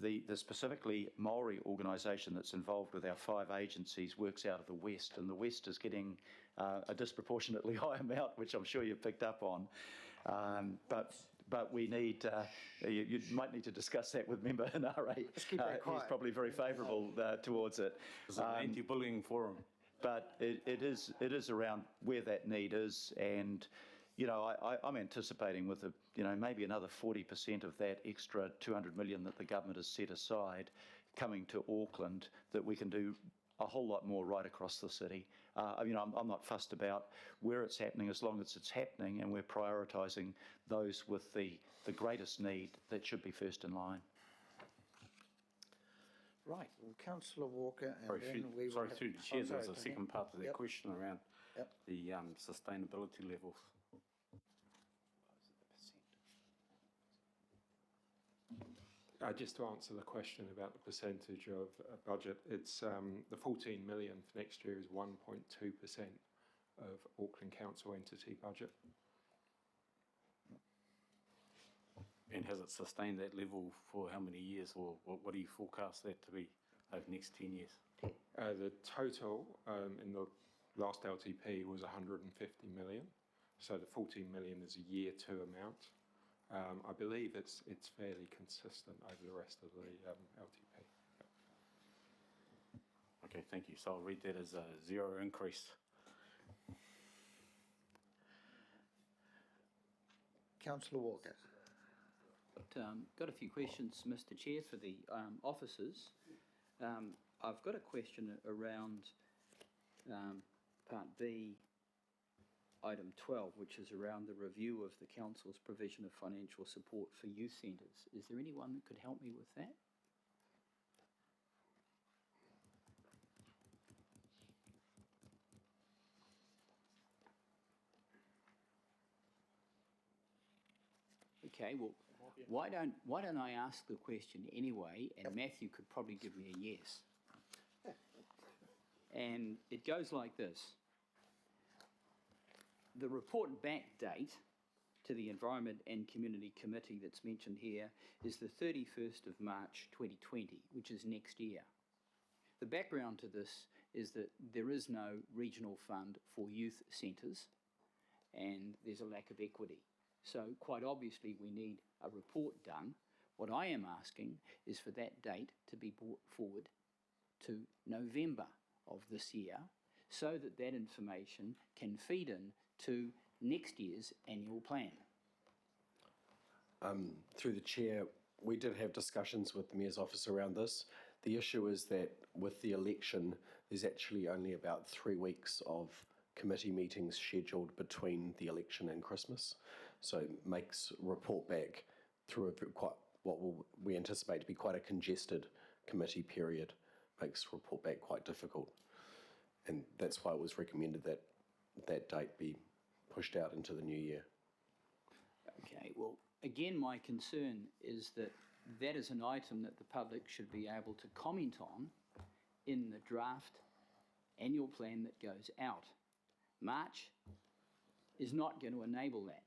B: the specifically Māori organisation that's involved with our 5 agencies works out of the West, and the West is getting a disproportionately high amount, which I'm sure you picked up on. But we need, you might need to discuss that with member Henare.
A: Keep that quiet.
B: He's probably very favourable towards it.
U: It's an anti-bullying forum.
B: But it is around where that need is, and you know, I'm anticipating with maybe another 40% of that extra 200 million that the government has set aside coming to Auckland, that we can do a whole lot more right across the city. I'm not fussed about where it's happening as long as it's happening, and we're prioritising those with the greatest need that should be first in line.
A: Right, well, Councillor Walker, and
U: Sorry,
A: then we will have...
U: through the Chair, there was a
A: Tony.
U: second part to that
A: Yep.
U: question around
A: Yep.
U: the sustainability levels.
V: Just to answer the question about the percentage of budget, it's the 14 million for next year is 1.2% of Auckland Council entity budget.
U: And has it sustained that level for how many years, or what do you forecast that to be over the next 10 years?
V: The total in the last LTP was 150 million. So the 14 million is a year two amount. I believe it's fairly consistent over the rest of the LTP.
U: Okay, thank you. So I'll read that as a zero increase.
A: Councillor Walker.
F: Got a few questions, Mr. Chair, for the officers. I've got a question around Part B, Item 12, which is around the review of the Council's provision of financial support for youth centres. Is there anyone that could help me with that? Okay, well, why don't I ask the question anyway, and Matthew could probably give me a yes. And it goes like this. The report back date to the Environment and Community Committee that's mentioned here is the 31st of March 2020, which is next year. The background to this is that there is no regional fund for youth centres and there's a lack of equity. So quite obviously we need a report done. What I am asking is for that date to be brought forward to November of this year so that that information can feed in to next year's annual plan.
S: Through the chair, we did have discussions with the Mayor's office around this. The issue is that with the election, there's actually only about 3 weeks of committee meetings scheduled between the election and Christmas. So it makes report back through we anticipate to be quite a congested committee period, makes report back quite difficult. And that's why it was recommended that that date be pushed out into the new year.
F: Okay, well, again, my concern is that that is an item that the public should be able to comment on in the draft annual plan that goes out. March is not going to enable that.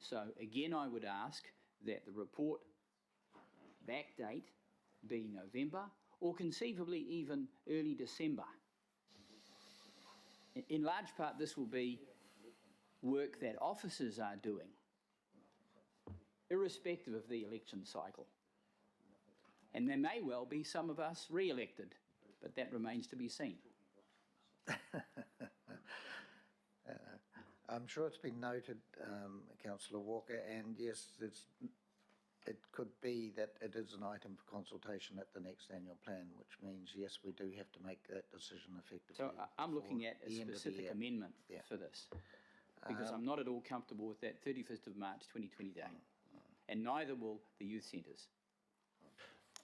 F: So again, I would ask that the report back date be November or conceivably even early December. In large part, this will be work that officers are doing, irrespective of the election cycle. And there may well be some of us re-elected, but that remains to be seen.
A: I'm sure it's been noted, Councillor Walker, and yes, it could be that it is an item for consultation at the next annual plan, which means, yes, we do have to make that decision effectively.
F: So I'm looking at a specific amendment for this, because I'm not at all comfortable with that 31st of March 2020 date, and neither will the youth centres.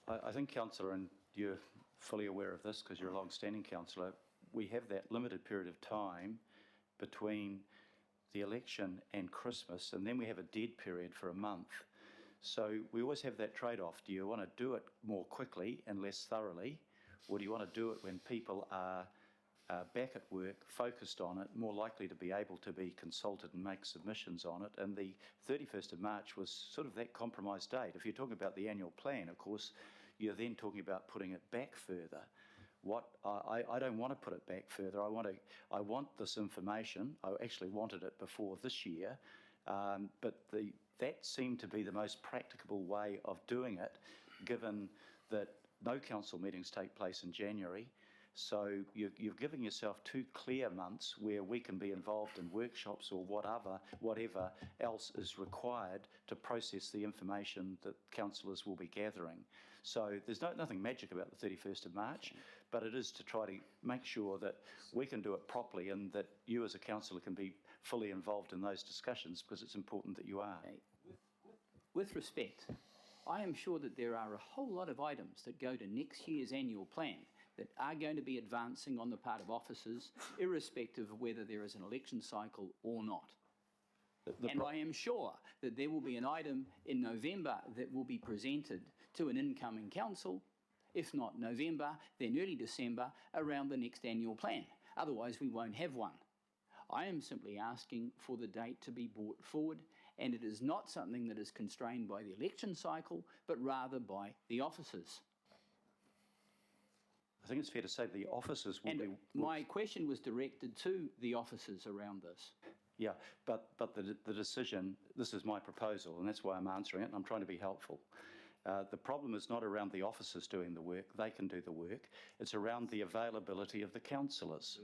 B: I think, Councillor, and you're fully aware of this because you're a long-standing councillor, we have that limited period of time between the election and Christmas, and then we have a dead period for a month. So we always have that trade-off. Do you want to do it more quickly and less thoroughly, or do you want to do it when people are back at work, focused on it, more likely to be able to be consulted and make submissions on it? And the 31st of March was sort of that compromise date. If you're talking about the annual plan, of course, you're then talking about putting it back further. I don't want to put it back further. I want this information. I actually wanted it before this year, but that seemed to be the most practicable way of doing it, given that no council meetings take place in January. So you've given yourself 2 clear months where we can be involved in workshops or whatever else is required to process the information that councillors will be gathering. So there's nothing magic about the 31st of March, but it is to try to make sure that we can do it properly and that you as a councillor can be fully involved in those discussions, because it's important that you are.
F: With respect, I am sure that there are a whole lot of items that go to next year's annual plan that are going to be advancing on the part of officers, irrespective of whether there is an election cycle or not. And I am sure that there will be an item in November that will be presented to an incoming council, if not November, then early December, around the next annual plan. Otherwise, we won't have one. I am simply asking for the date to be brought forward, and it is not something that is constrained by the election cycle, but rather by the officers.
B: I think it's fair to say the officers will
F: And
B: be...
F: my question was directed to the officers around this.
B: Yeah, but the decision, this is my proposal, and that's why I'm answering it, and I'm trying to be helpful. The problem is not around the officers doing the work, they can do the work, it's around the availability of the councillors.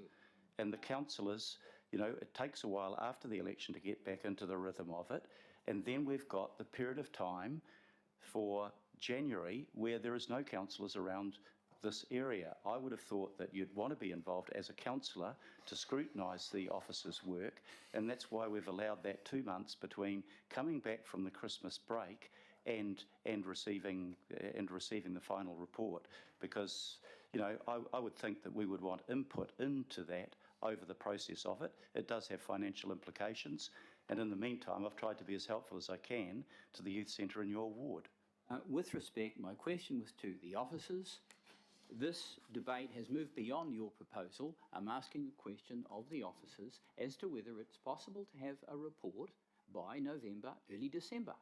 B: And the councillors, you know, it takes a while after the election to get back into the rhythm of it, and then we've got the period of time for January where there is no councillors around this area. I would have thought that you'd want to be involved as a councillor to scrutinise the officers' work, and that's why we've allowed that 2 months between coming back from the Christmas break and receiving the final report, because you know I would think that we would want input into that over the process of it. It does have financial implications, and in the meantime I've tried to be as helpful as I can to the youth centre in your ward.
F: With respect, my question was to the officers. This debate has moved beyond your proposal. I'm asking a question of the officers as to whether it's possible to have a report by November, early December,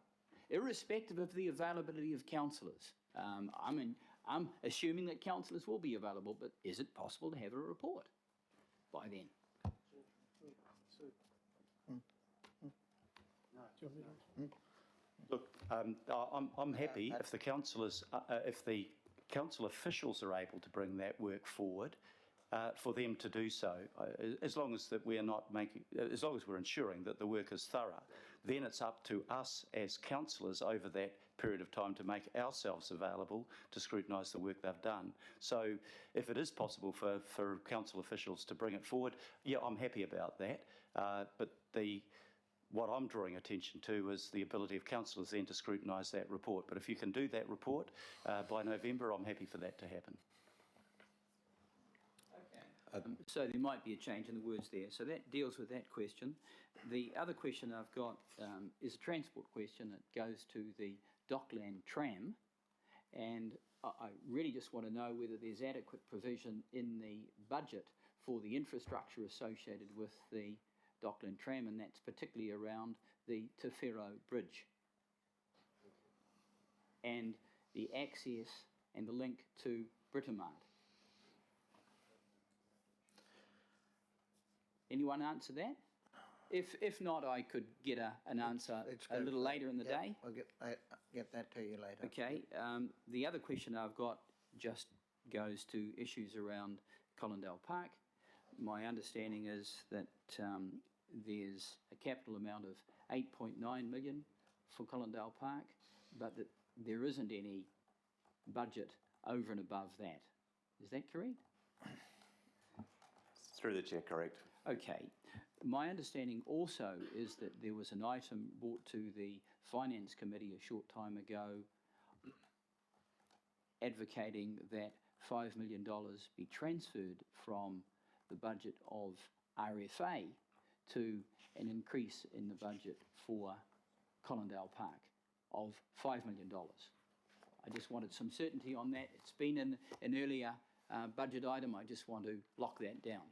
F: irrespective of the availability of councillors. I'm assuming that councillors will be available, but is it possible to have a report by then?
B: Look, I'm happy if the councillors, if the council officials are able to bring that work forward, for them to do so, as long as that we're not making, as long as we're ensuring that the work is thorough. Then it's up to us as councillors over that period of time to make ourselves available to scrutinise the work they've done. So if it is possible for council officials to bring it forward, yeah, I'm happy about that. But what I'm drawing attention to is the ability of councillors then to scrutinise that report. But if you can do that report by November, I'm happy for that to happen.
F: So there might be a change in the words there. So that deals with that question. The other question I've got is a transport question. It goes to the Dockland tram, and I really just want to know whether there's adequate provision in the budget for the infrastructure associated with the Dockland tram, and that's particularly around the Te Whero Bridge and the access and the link to Britomart. Anyone answer that? If not, I could get an answer a little later in the day.
A: I'll get that to you later.
F: Okay. The other question I've got just goes to issues around Collindale Park. My understanding is that there's a capital amount of 8.9 million for Collindale Park, but that there isn't any budget over and above that. Is that correct?
I: Through the chair, correct.
F: Okay. My understanding also is that there was an item brought to the Finance Committee a short time ago advocating that $5 million be transferred from the budget of RFA to an increase in the budget for Collindale Park of $5 million. I just wanted some certainty on that. It's been in an earlier budget item. I just want to lock that down.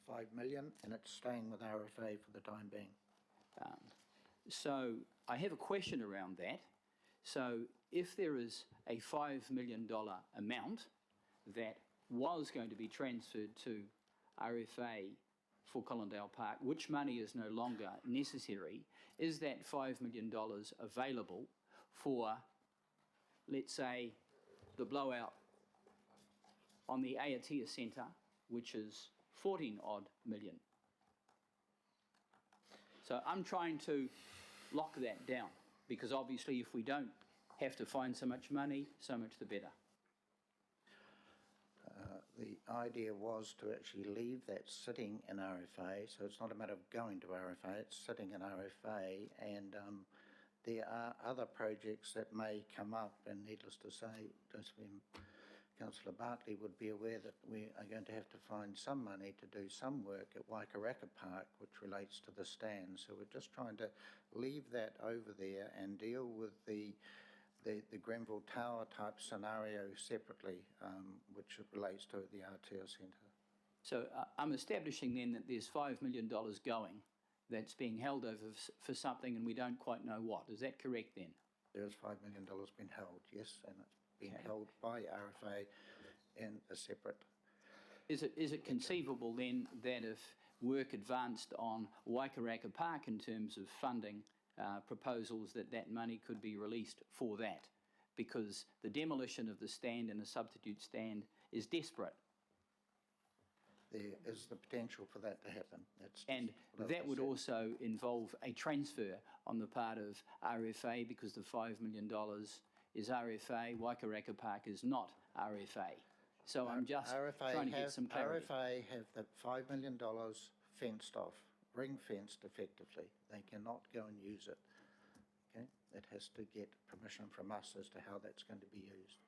A: 5 million, and it's staying with RFA for the time being.
F: So I have a question around that. So if there is a $5 million amount that was going to be transferred to RFA for Collindale Park, which money is no longer necessary, is that $5 million available for, let's say, the blowout on the Aotea Centre, which is 14 odd million? So I'm trying to lock that down, because obviously if we don't have to find so much money, so much the better.
A: The idea was to actually leave that sitting in RFA, so it's not a matter of going to RFA, it's sitting in RFA, and there are other projects that may come up, and needless to say, Councillor Bartley would be aware that we are going to have to find some money to do some work at Waikaraka Park, which relates to the stand. So we're just trying to leave that over there and deal with the Grenville Tower type scenario separately, which relates to the Aotea Centre.
F: So I'm establishing then that there's $5 million going that's being held over for something and we don't quite know what. Is that correct then?
A: There is $5 million been held, yes, and it's been held by RFA in a separate.
F: Is it conceivable then that if work advanced on Waikaraka Park in terms of funding proposals, that money could be released for that? Because the demolition of the stand and a substitute stand is desperate.
A: There is the potential for that to happen.
F: And that would also involve a transfer on the part of RFA, because the $5 million is RFA, Waikaraka Park is not RFA. So I'm just trying to get some clarity.
A: RFA have the $5 million fenced off, ring fenced effectively. They cannot go and use it. Okay, it has to get permission from us as to how that's going to be used.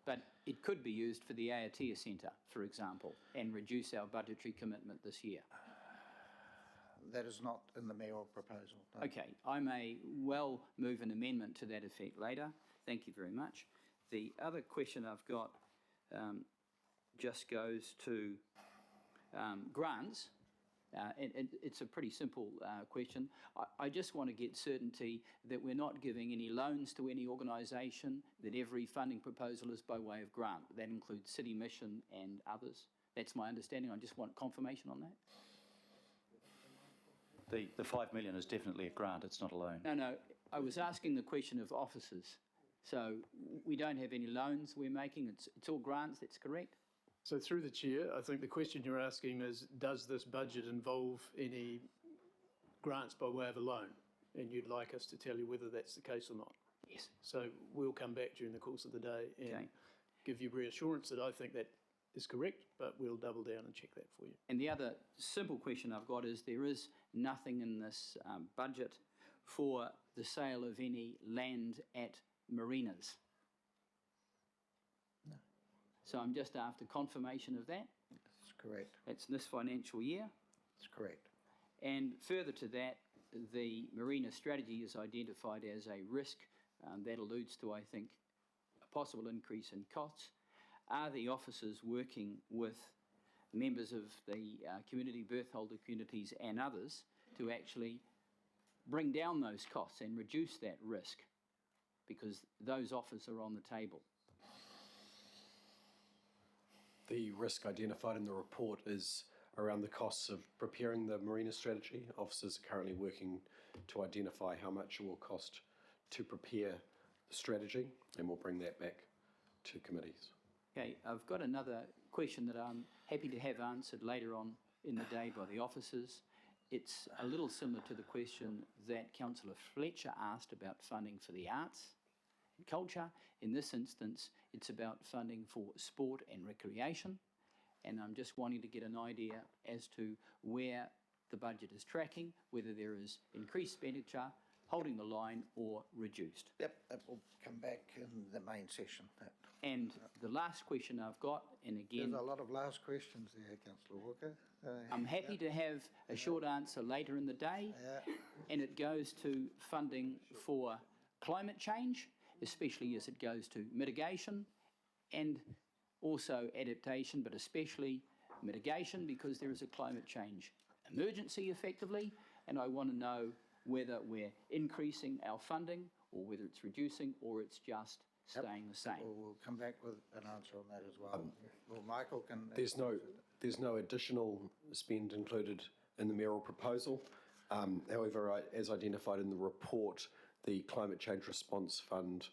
F: But it could be used for the Aotea Centre, for example, and reduce our budgetary commitment this year.
A: That is not in the mayoral proposal. No.
F: Okay, I may well move an amendment to that effect later. Thank you very much. The other question I've got just goes to grants. And it's a pretty simple question. I just want to get certainty that we're not giving any loans to any organisation, that every funding proposal is by way of grant. That includes City Mission and others. That's my understanding. I just want confirmation on that.
B: The $5 million is definitely a grant, it's not a loan.
F: No, I was asking the question of officers. So we don't have any loans we're making, it's all grants, that's correct?
N: So through the chair, I think the question you're asking is, does this budget involve any grants by way of a loan? And you'd like us to tell you whether that's the case or not?
F: Yes.
N: So we'll come back during the course of the day and give you reassurance that I think that is correct, but we'll double down and check that for you.
F: And the other simple question I've got is, there is nothing in this budget for the sale of any land at marinas. So I'm just after confirmation of that.
A: That's correct.
F: It's this financial year.
A: That's correct.
F: And further to that, the marina strategy is identified as a risk. That alludes to, I think, a possible increase in costs. Are the officers working with members of the community, berth holder communities and others to actually bring down those costs and reduce that risk? Because those offers are on the table.
S: The risk identified in the report is around the costs of preparing the marina strategy. Officers are currently working to identify how much it will cost to prepare the strategy, and we'll bring that back to committees.
F: Okay, I've got another question that I'm happy to have answered later on in the day by the officers. It's a little similar to the question that Councillor Fletcher asked about funding for the arts and culture. In this instance, it's about funding for sport and recreation, and I'm just wanting to get an idea as to where the budget is tracking, whether there is increased expenditure, holding the line, or reduced.
A: Yep, that will come back in the main session.
F: And the last question I've got, and again...
A: There's a lot of last questions there, Councillor Walker.
F: I'm happy to have a short answer later in the day, and it goes to funding for climate change, especially as it goes to mitigation and also adaptation, but especially mitigation, because there is a climate change emergency effectively, and I want to know whether we're increasing our funding or whether it's reducing or it's just staying the same.
A: We'll come back with an answer on that as well. Well, Michael can...
S: There's no additional spend included in the mayoral proposal. However, as identified in the report, the Climate Change Response Fund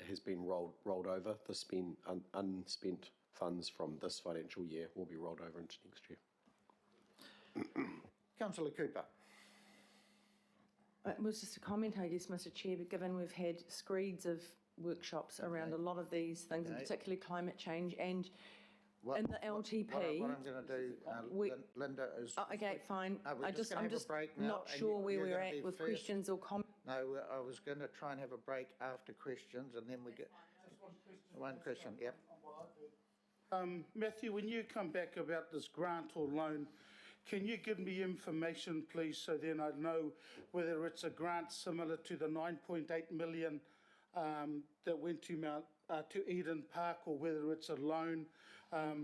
S: has been rolled over. The unspent funds from this financial year will be rolled over into next year.
A: Councillor Cooper.
C: It was just a comment, I guess, Mr Chair, but given we've had screeds of workshops around a lot of these things, and particularly climate change, and in the LTP...
A: What I'm going to do, Linda, is...
C: okay, fine. I'm just not sure where we're at with questions or comments.
A: No, I was going to try and have a break after questions, and then we get... One question, yep.
H: Matthew, when you come back about this grant or loan, can you give me information, please, so then I know whether it's a grant similar to the 9.8 million that went to Eden Park, or whether it's a loan,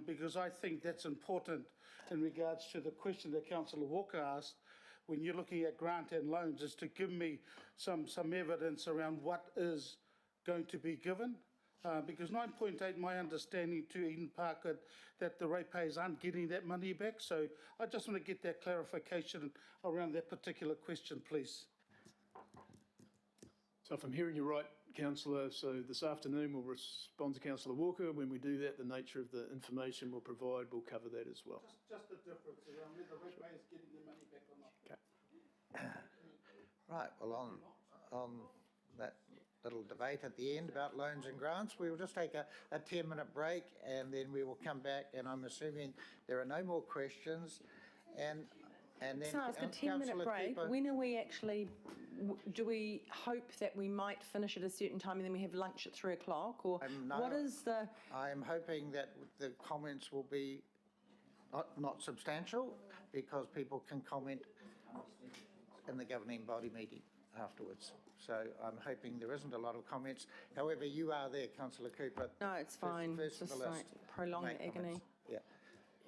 H: because I think that's important in regards to the question that Councillor Walker asked. When you're looking at grant and loans, is to give me some evidence around what is going to be given, Because 9.8, my understanding to Eden Park, that the ratepayers aren't getting that money back. So I just want to get that clarification around that particular question, please.
N: So if I'm hearing you right, councillor, so this afternoon we'll respond to councillor Walker. When we do that, the nature of the information we'll provide will cover that as well.
H: Just the difference around whether the ratepayers getting their money back or not.
A: Right, well, on that little debate at the end about loans and grants, we will just take a 10-minute break and then we will come back, and I'm assuming there are no more questions. And then
C: So it's a 10-minute
A: Councillor
C: break.
A: Cooper-
C: When are we actually, do we hope that we might finish at a certain time and then we have lunch at 3 o'clock? Or
A: no,
C: what is the,
A: I'm hoping that the comments will be not substantial, because people can comment in the governing body meeting afterwards. So I'm hoping there isn't a lot of comments. However, you are there, Councillor Cooper.
C: no, it's fine,
A: First
C: just
A: of the
C: like
A: list.
C: prolong
A: Make
C: the agony.
A: comments. Yeah.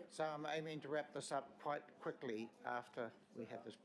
A: So I'm aiming to wrap this up quite quickly after we have this